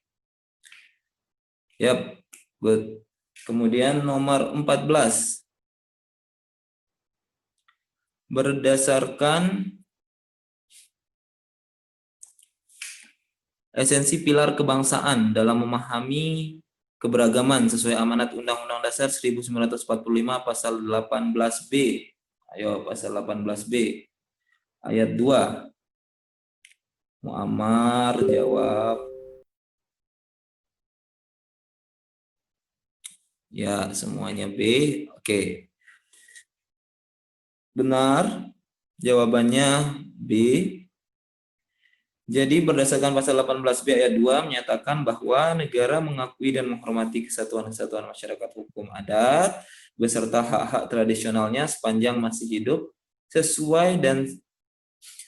Yap, good. Kemudian nomor 14. Berdasarkan esensi pilar kebangsaan dalam memahami keberagaman sesuai amanat Undang-Undang Dasar 1945 pasal 18B. Ayo, pasal 18B. Ayat 2. Muammar jawab. Ya, semuanya B. Oke. Benar, jawabannya B. Jadi berdasarkan pasal 18B ayat 2 menyatakan bahwa negara mengakui dan menghormati kesatuan-kesatuan masyarakat hukum adat beserta hak-hak tradisionalnya sepanjang masih hidup sesuai dan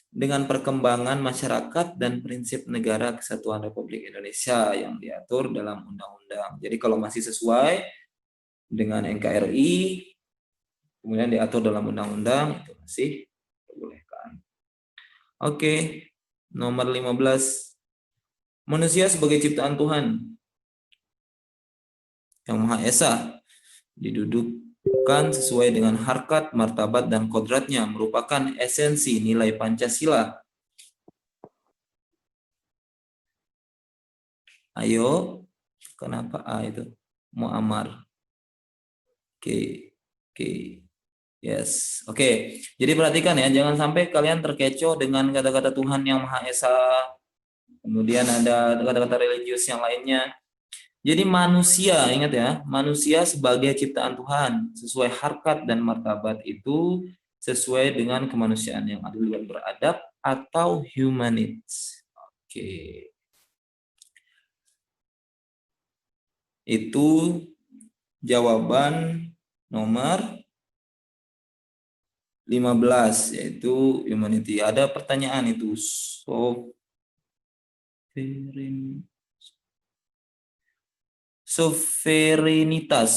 dengan perkembangan masyarakat dan prinsip negara kesatuan Republik Indonesia yang diatur dalam undang-undang. Jadi kalau masih sesuai dengan NKRI, kemudian diatur dalam undang-undang, itu masih diperbolehkan. Oke, nomor 15. Manusia sebagai ciptaan Tuhan yang Maha Esa didudukkan sesuai dengan harkat, martabat, dan kodratnya, merupakan esensi nilai Pancasila. Ayo, kenapa A itu? Muammar. Oke, yes. Oke, jadi perhatikan ya, jangan sampai kalian terkecoh dengan kata-kata Tuhan yang Maha Esa, kemudian ada kata-kata religius yang lainnya. Jadi manusia, ingat ya, manusia sebagai ciptaan Tuhan, sesuai harkat dan martabat itu sesuai dengan kemanusiaan yang adil dan beradab atau humanities. Oke. Itu jawaban nomor 15, yaitu humanity. Ada pertanyaan itu. Sovereignitas.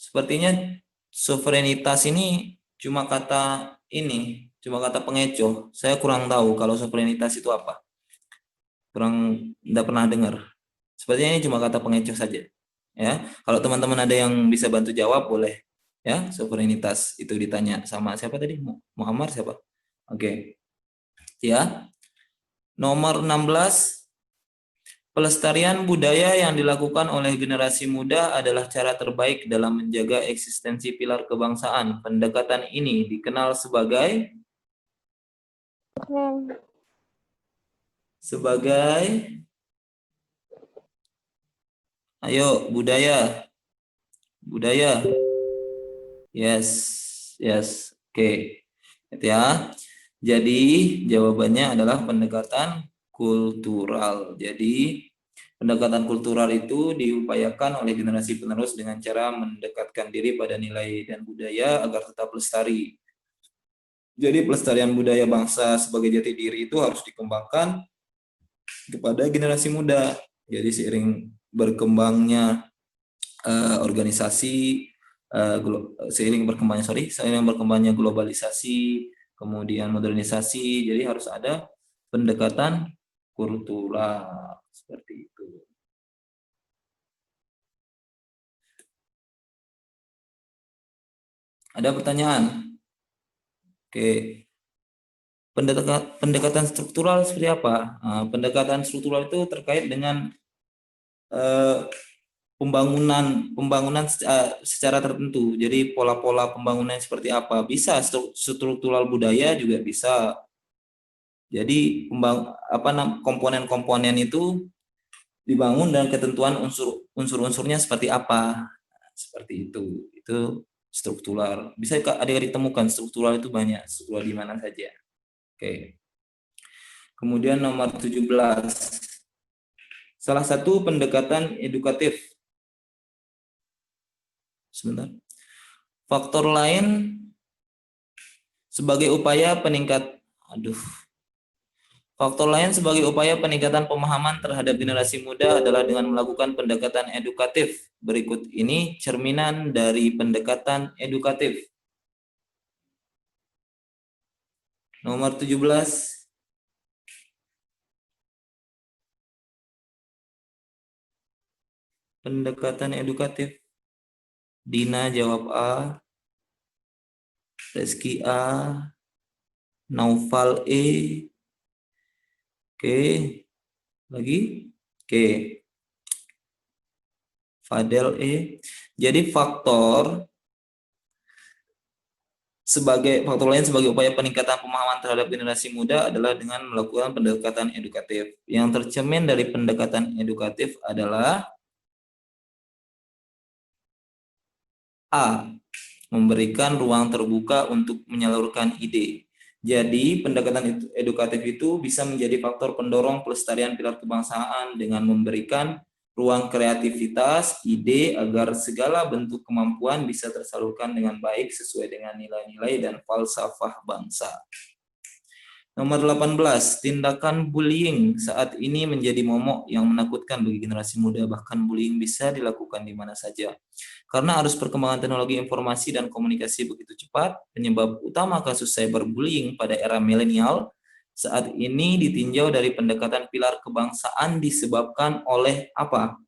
Sepertinya sovereignitas ini cuma kata pengecoh. Saya kurang tahu kalau sovereignitas itu apa. Tidak pernah dengar. Sepertinya ini cuma kata pengecoh saja. Ya, kalau teman-teman ada yang bisa bantu jawab boleh. Ya, sovereignitas itu ditanya sama siapa tadi? Muhammad siapa? Oke. Ya. Nomor 16. Pelestarian budaya yang dilakukan oleh generasi muda adalah cara terbaik dalam menjaga eksistensi pilar kebangsaan. Pendekatan ini dikenal sebagai ayo budaya. Yes. Oke. Ya. Jadi jawabannya adalah pendekatan kultural. Jadi pendekatan kultural itu diupayakan oleh generasi penerus dengan cara mendekatkan diri pada nilai dan budaya agar tetap lestari. Jadi pelestarian budaya bangsa sebagai jati diri itu harus dikembangkan kepada generasi muda. Jadi seiring berkembangnya organisasi, seiring berkembangnya globalisasi, kemudian modernisasi, jadi harus ada pendekatan kultural seperti itu. Ada pertanyaan? Oke. Pendekatan struktural seperti apa? Nah, pendekatan struktural itu terkait dengan pembangunan secara tertentu. Jadi pola-pola pembangunan seperti apa? Bisa struktural budaya juga bisa. Jadi komponen-komponen itu dibangun dan ketentuan unsur-unsurnya seperti apa? Seperti itu. Itu struktural. Bisa adik-adik temukan struktural itu banyak. Struktural di mana saja. Oke. Kemudian nomor 17. Salah satu pendekatan edukatif. Sebentar. Faktor lain sebagai upaya peningkatan pemahaman terhadap generasi muda adalah dengan melakukan pendekatan edukatif. Berikut ini cerminan dari pendekatan edukatif. Nomor 17. Pendekatan edukatif. Dina jawab A. Reski A. Naufal E. Oke. Lagi? Oke. Fadel E. Jadi faktor lain sebagai upaya peningkatan pemahaman terhadap generasi muda adalah dengan melakukan pendekatan edukatif. Yang tercermin dari pendekatan edukatif adalah A. Memberikan ruang terbuka untuk menyalurkan ide. Jadi, pendekatan edukatif itu bisa menjadi faktor pendorong pelestarian pilar kebangsaan dengan memberikan ruang kreativitas, ide agar segala bentuk kemampuan bisa tersalurkan dengan baik sesuai dengan nilai-nilai dan falsafah bangsa. Nomor 18, tindakan bullying saat ini menjadi momok yang menakutkan bagi generasi muda. Bahkan bullying bisa dilakukan di mana saja. Karena arus perkembangan teknologi informasi dan komunikasi begitu cepat, penyebab utama kasus cyberbullying pada era milenial saat ini ditinjau dari pendekatan pilar kebangsaan disebabkan oleh apa?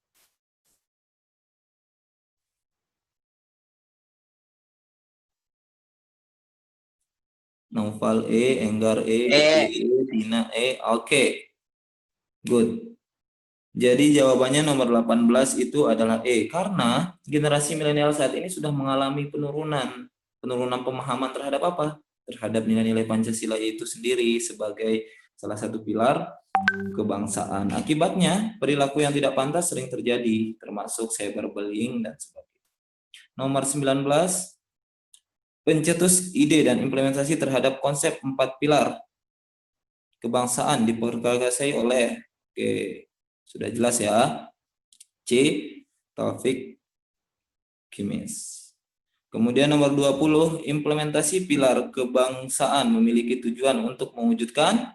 Naufal E, Enggar E, Devi E, Dina E. Oke, good. Jadi jawabannya nomor 18 itu adalah E. Karena generasi milenial saat ini sudah mengalami penurunan pemahaman terhadap apa? Terhadap nilai-nilai Pancasila itu sendiri sebagai salah satu pilar kebangsaan. Akibatnya, perilaku yang tidak pantas sering terjadi, termasuk cyberbullying dan sebagainya. Nomor 19, pencetus ide dan implementasi terhadap konsep 4 pilar kebangsaan diperkarsai oleh, oke, sudah jelas ya, C. Taufik Kimis. Kemudian nomor 20, implementasi pilar kebangsaan memiliki tujuan untuk mewujudkan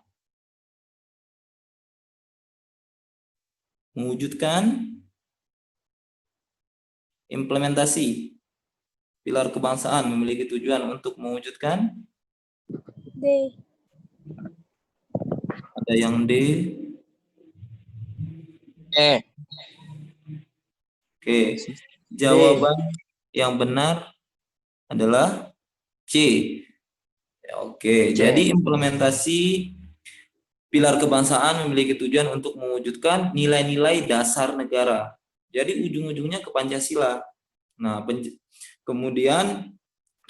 implementasi pilar kebangsaan memiliki tujuan untuk mewujudkan D. ada yang D. E. Oke, jawaban yang benar adalah C. Oke, C. jadi implementasi pilar kebangsaan memiliki tujuan untuk mewujudkan nilai-nilai dasar negara. Jadi ujung-ujungnya ke Pancasila. Nah, kemudian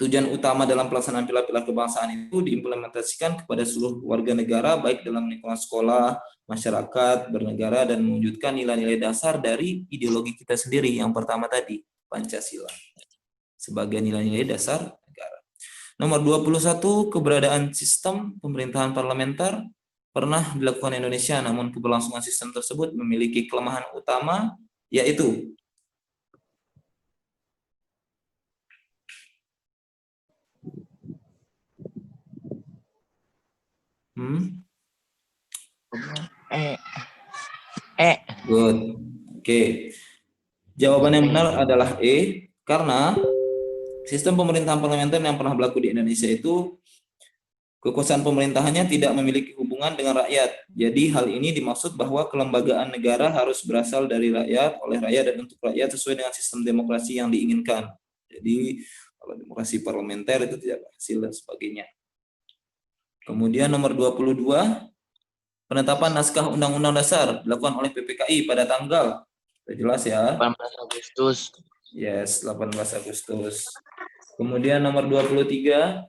tujuan utama dalam pelaksanaan pilar-pilar kebangsaan itu diimplementasikan kepada seluruh warga negara, baik dalam lingkungan sekolah, masyarakat, bernegara, dan mewujudkan nilai-nilai dasar dari ideologi kita sendiri. Yang pertama tadi, Pancasila. Sebagai nilai-nilai dasar negara. Nomor 21, keberadaan sistem pemerintahan parlementer pernah dilakukan Indonesia, namun keberlangsungan sistem tersebut memiliki kelemahan utama, yaitu E. Good. Oke. Jawaban yang benar adalah E, karena sistem pemerintahan parlementer yang pernah berlaku di Indonesia itu kekuasaan pemerintahannya tidak memiliki hubungan dengan rakyat. Jadi hal ini dimaksud bahwa kelembagaan negara harus berasal dari rakyat, oleh rakyat, dan untuk rakyat sesuai dengan sistem demokrasi yang diinginkan. Jadi kalau demokrasi parlementer itu tidak berhasil dan sebagainya. Kemudian nomor 22, penetapan naskah Undang-Undang Dasar dilakukan oleh PPKI pada tanggal, sudah jelas ya? 18 Agustus. Yes, 18 Agustus. Kemudian nomor 23,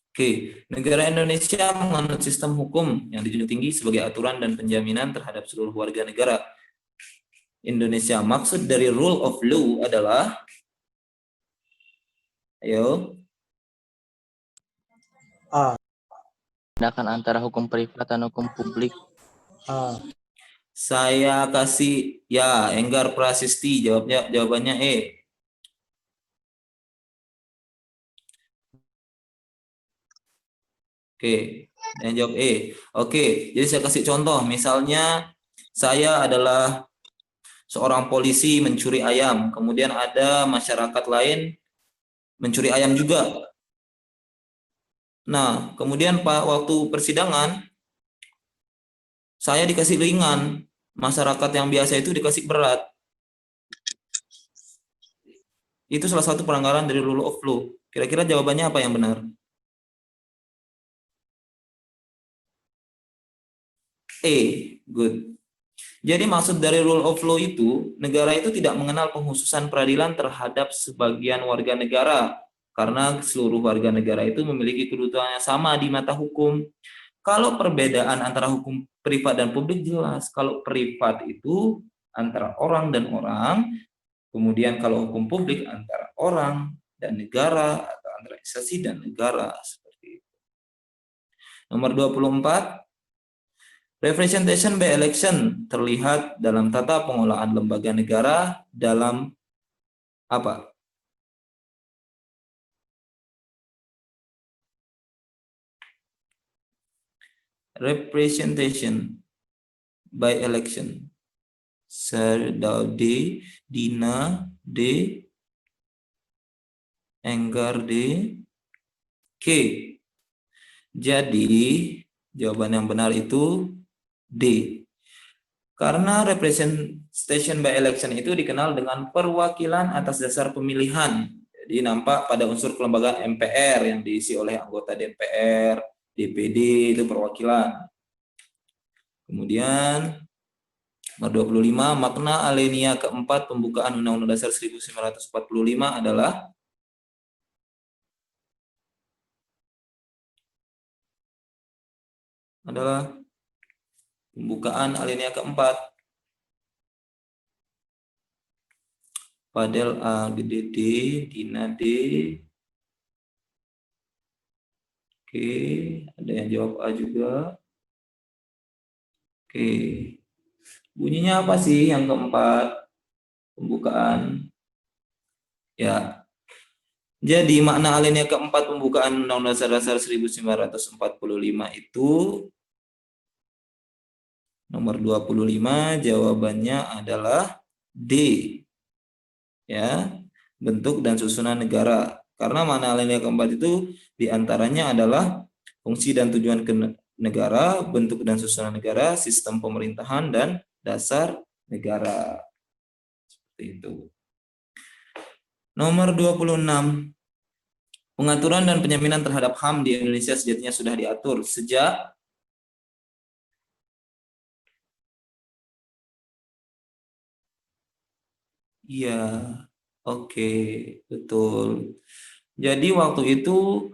oke, negara Indonesia menganut sistem hukum yang dijunjung tinggi sebagai aturan dan penjaminan terhadap seluruh warga negara Indonesia. Maksud dari rule of law adalah, ayo, Tindakan antara hukum privat dan hukum publik. saya kasih ya Enggar Prasisti, jawabannya E. Oke, yang jawab E. Oke, jadi saya kasih contoh. Misalnya saya adalah seorang polisi mencuri ayam, kemudian ada masyarakat lain mencuri ayam juga. Nah, kemudian waktu persidangan saya dikasih ringan, masyarakat yang biasa itu dikasih berat. Itu salah satu pelanggaran dari rule of law. Kira-kira jawabannya apa yang benar? E, good. Jadi maksud dari rule of law itu, negara itu tidak mengenal penghususan peradilan terhadap sebagian warga negara, karena seluruh warga negara itu memiliki kedudukan yang sama di mata hukum. Kalau perbedaan antara hukum privat dan publik jelas. Kalau privat itu antara orang dan orang, kemudian kalau hukum publik antara orang dan negara, atau antara instansi dan negara, seperti itu. Nomor 24, representation by election terlihat dalam tata pengolahan lembaga negara dalam apa? representation by election. Sir Daudi, Dina, D, Enggar, D, K. Jadi jawaban yang benar itu D. Karena representation by election itu dikenal dengan perwakilan atas dasar pemilihan. Jadi nampak pada unsur kelembagaan MPR yang diisi oleh anggota DPR, DPD itu perwakilan. Kemudian nomor 25, makna alinea keempat pembukaan Undang-Undang Dasar 1945 adalah pembukaan alinea keempat. Fadel A, gede D, Dina D. Oke, ada yang jawab A juga. Oke. Bunyinya apa sih yang keempat? Pembukaan. Ya. Jadi makna alinea keempat pembukaan Undang-Undang Dasar 1945 itu nomor 25 jawabannya adalah D. Ya, bentuk dan susunan negara. Karena makna alinea keempat itu diantaranya adalah fungsi dan tujuan negara, bentuk dan susunan negara, sistem pemerintahan, dan dasar negara. Seperti itu. Nomor 26. Pengaturan dan penyaminan terhadap HAM di Indonesia sejatinya sudah diatur sejak iya, oke, betul. Jadi waktu itu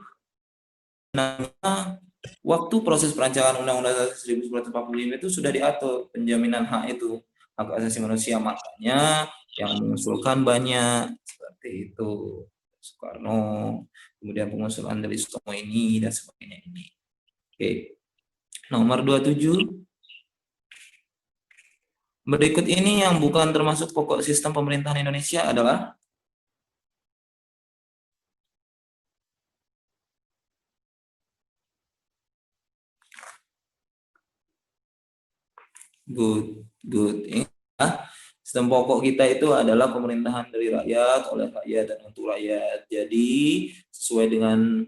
waktu proses perancangan Undang-Undang 1945 itu sudah diatur penjaminan hak itu, hak asasi manusia, makanya yang mengusulkan banyak seperti itu. Soekarno, kemudian pengusulan dari Sutomo ini dan sebagainya ini. Oke. Nomor 27. Berikut ini yang bukan termasuk pokok sistem pemerintahan Indonesia adalah good. Sistem pokok kita itu adalah pemerintahan dari rakyat, oleh rakyat, dan untuk rakyat. Jadi sesuai dengan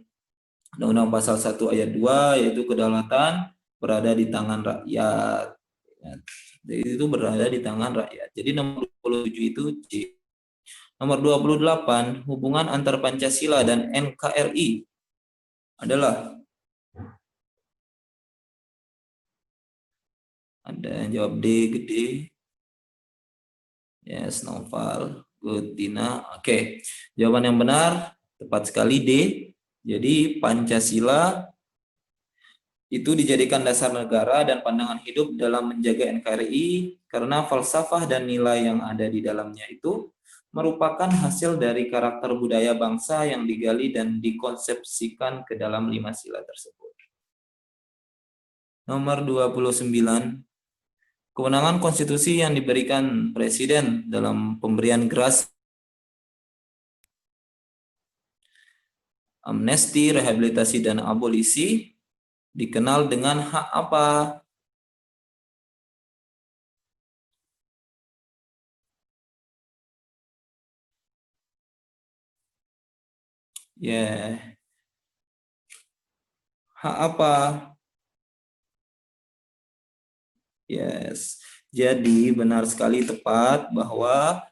Undang-Undang Pasal 1 Ayat 2, yaitu kedaulatan berada di tangan rakyat. Jadi itu berada di tangan rakyat. Jadi nomor 27 itu C. Nomor 28, hubungan antar Pancasila dan NKRI adalah, ada yang jawab D, gede. Yes, Noval. Good, Dina. Oke, jawaban yang benar tepat sekali D. Jadi Pancasila itu dijadikan dasar negara dan pandangan hidup dalam menjaga NKRI karena falsafah dan nilai yang ada di dalamnya itu merupakan hasil dari karakter budaya bangsa yang digali dan dikonsepsikan ke dalam 5 sila tersebut. Nomor 29. Kewenangan konstitusi yang diberikan Presiden dalam pemberian gerasi, amnesti, rehabilitasi, dan abolisi dikenal dengan hak apa? Ya. Hak apa? Yes. Jadi benar sekali, tepat, bahwa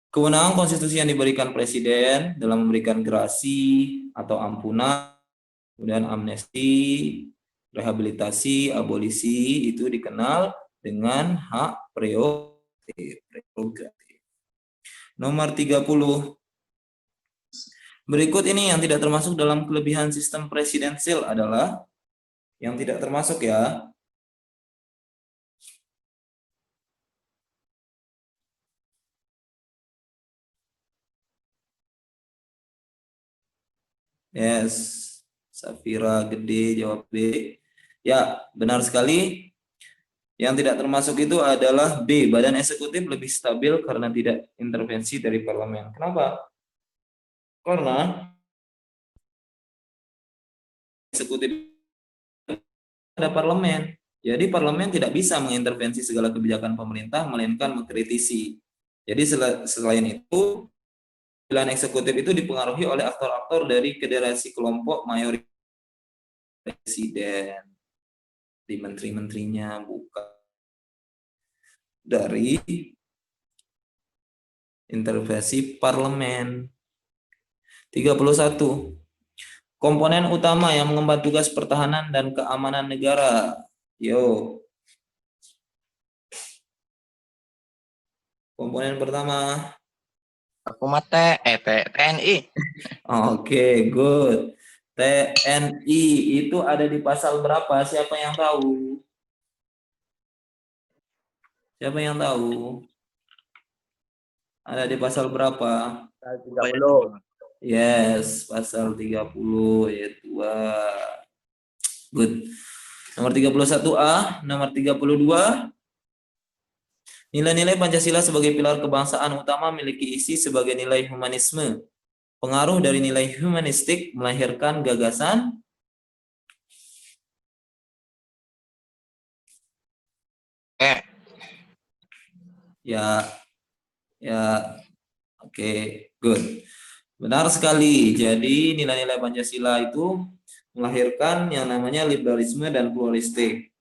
kewenangan konstitusi yang diberikan Presiden dalam memberikan gerasi atau ampunan, kemudian amnesti, rehabilitasi, abolisi itu dikenal dengan hak prerogatif. Nomor 30. Berikut ini yang tidak termasuk dalam kelebihan sistem presidensil adalah yang tidak termasuk ya. Yes, Safira gede jawab B. Ya, benar sekali. Yang tidak termasuk itu adalah B. Badan eksekutif lebih stabil karena tidak intervensi dari parlemen. Kenapa? Karena eksekutif ada parlemen. Jadi parlemen tidak bisa mengintervensi segala kebijakan pemerintah, melainkan mengkritisi. Jadi selain itu, pilihan eksekutif itu dipengaruhi oleh aktor-aktor dari federasi kelompok mayoritas presiden, di menteri-menterinya, bukan dari intervensi parlemen. 31. Komponen utama yang mengemban tugas pertahanan dan keamanan negara. Yo. Komponen pertama. Aku mah TNI. Oke, good. TNI itu ada di pasal berapa? Siapa yang tahu? Siapa yang tahu? Ada di pasal berapa? 30. Yes, pasal 30 ayat 2. Good. Nomor 31A, nomor 32. Nilai-nilai Pancasila sebagai pilar kebangsaan utama memiliki isi sebagai nilai humanisme. Pengaruh dari nilai humanistik melahirkan gagasan ya oke, good. Benar sekali. Jadi nilai-nilai Pancasila itu melahirkan yang namanya liberalisme dan pluralistik.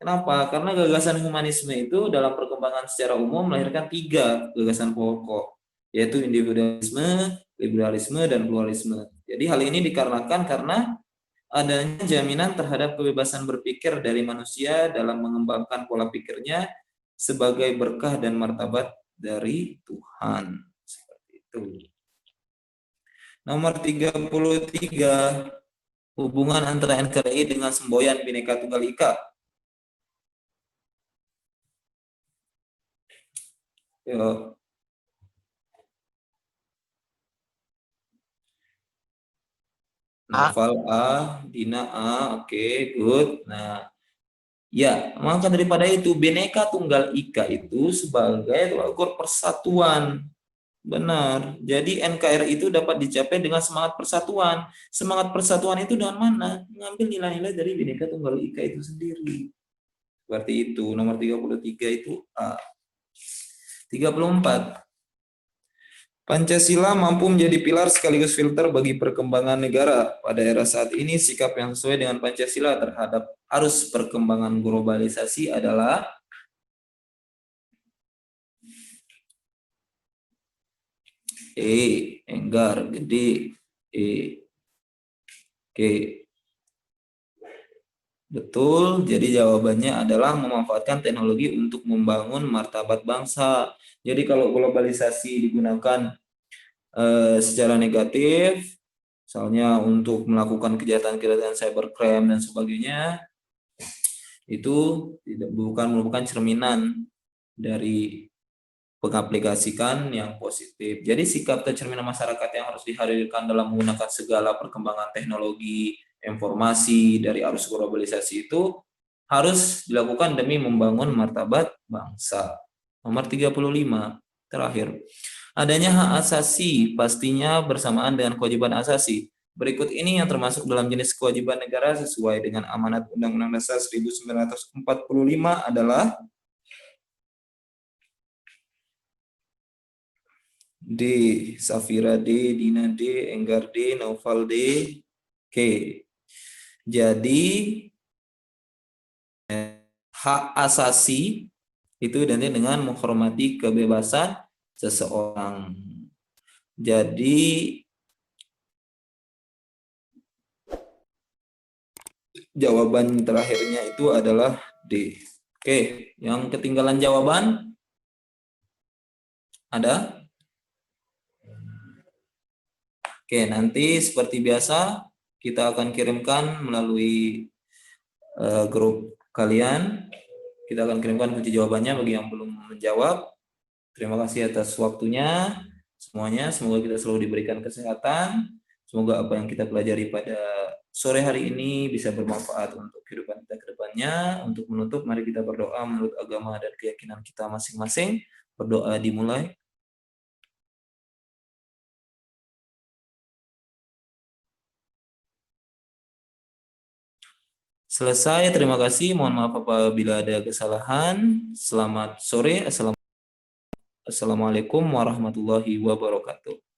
Kenapa? Karena gagasan humanisme itu dalam perkembangan secara umum melahirkan 3 gagasan pokok, yaitu individualisme, liberalisme, dan pluralisme. Jadi hal ini dikarenakan karena adanya jaminan terhadap kebebasan berpikir dari manusia dalam mengembangkan pola pikirnya sebagai berkah dan martabat dari Tuhan. Seperti itu. Nomor 33, hubungan antara NKRI dengan semboyan Bhinneka Tunggal Ika. Yo. Novel A, Dina A, oke, good. Nah, ya, maka daripada itu Bhinneka Tunggal Ika itu sebagai tolak ukur persatuan. Benar. Jadi NKRI itu dapat dicapai dengan semangat persatuan. Semangat persatuan itu dengan mana? Mengambil nilai-nilai dari Bhinneka Tunggal Ika itu sendiri. Seperti itu. Nomor 33 itu A. 34. Pancasila mampu menjadi pilar sekaligus filter bagi perkembangan negara. Pada era saat ini, sikap yang sesuai dengan Pancasila terhadap arus perkembangan globalisasi adalah Enggar, gede, Oke. Betul, jadi jawabannya adalah memanfaatkan teknologi untuk membangun martabat bangsa. Jadi kalau globalisasi digunakan secara negatif, misalnya untuk melakukan kejahatan-kejahatan cybercrime dan sebagainya, itu bukan merupakan cerminan dari pengaplikasikan yang positif. Jadi sikap dan cerminan masyarakat yang harus dihadirkan dalam menggunakan segala perkembangan teknologi, informasi dari arus globalisasi itu harus dilakukan demi membangun martabat bangsa. Nomor 35, terakhir. Adanya hak asasi pastinya bersamaan dengan kewajiban asasi. Berikut ini yang termasuk dalam jenis kewajiban negara sesuai dengan amanat Undang-Undang Dasar 1945 adalah D, Safira D, Dina D, Enggar D, Naufal D, K. Jadi hak asasi itu identik dengan menghormati kebebasan seseorang. Jadi jawaban terakhirnya itu adalah D. Oke, yang ketinggalan jawaban ada? Oke, nanti seperti biasa kita akan kirimkan melalui grup kalian. Kita akan kirimkan kunci jawabannya bagi yang belum menjawab. Terima kasih atas waktunya semuanya. Semoga kita selalu diberikan kesehatan. Semoga apa yang kita pelajari pada sore hari ini bisa bermanfaat untuk kehidupan kita ke depannya. Untuk menutup, mari kita berdoa menurut agama dan keyakinan kita masing-masing. Berdoa dimulai. Selesai, terima kasih. Mohon maaf apabila ada kesalahan. Selamat sore. Assalamualaikum warahmatullahi wabarakatuh.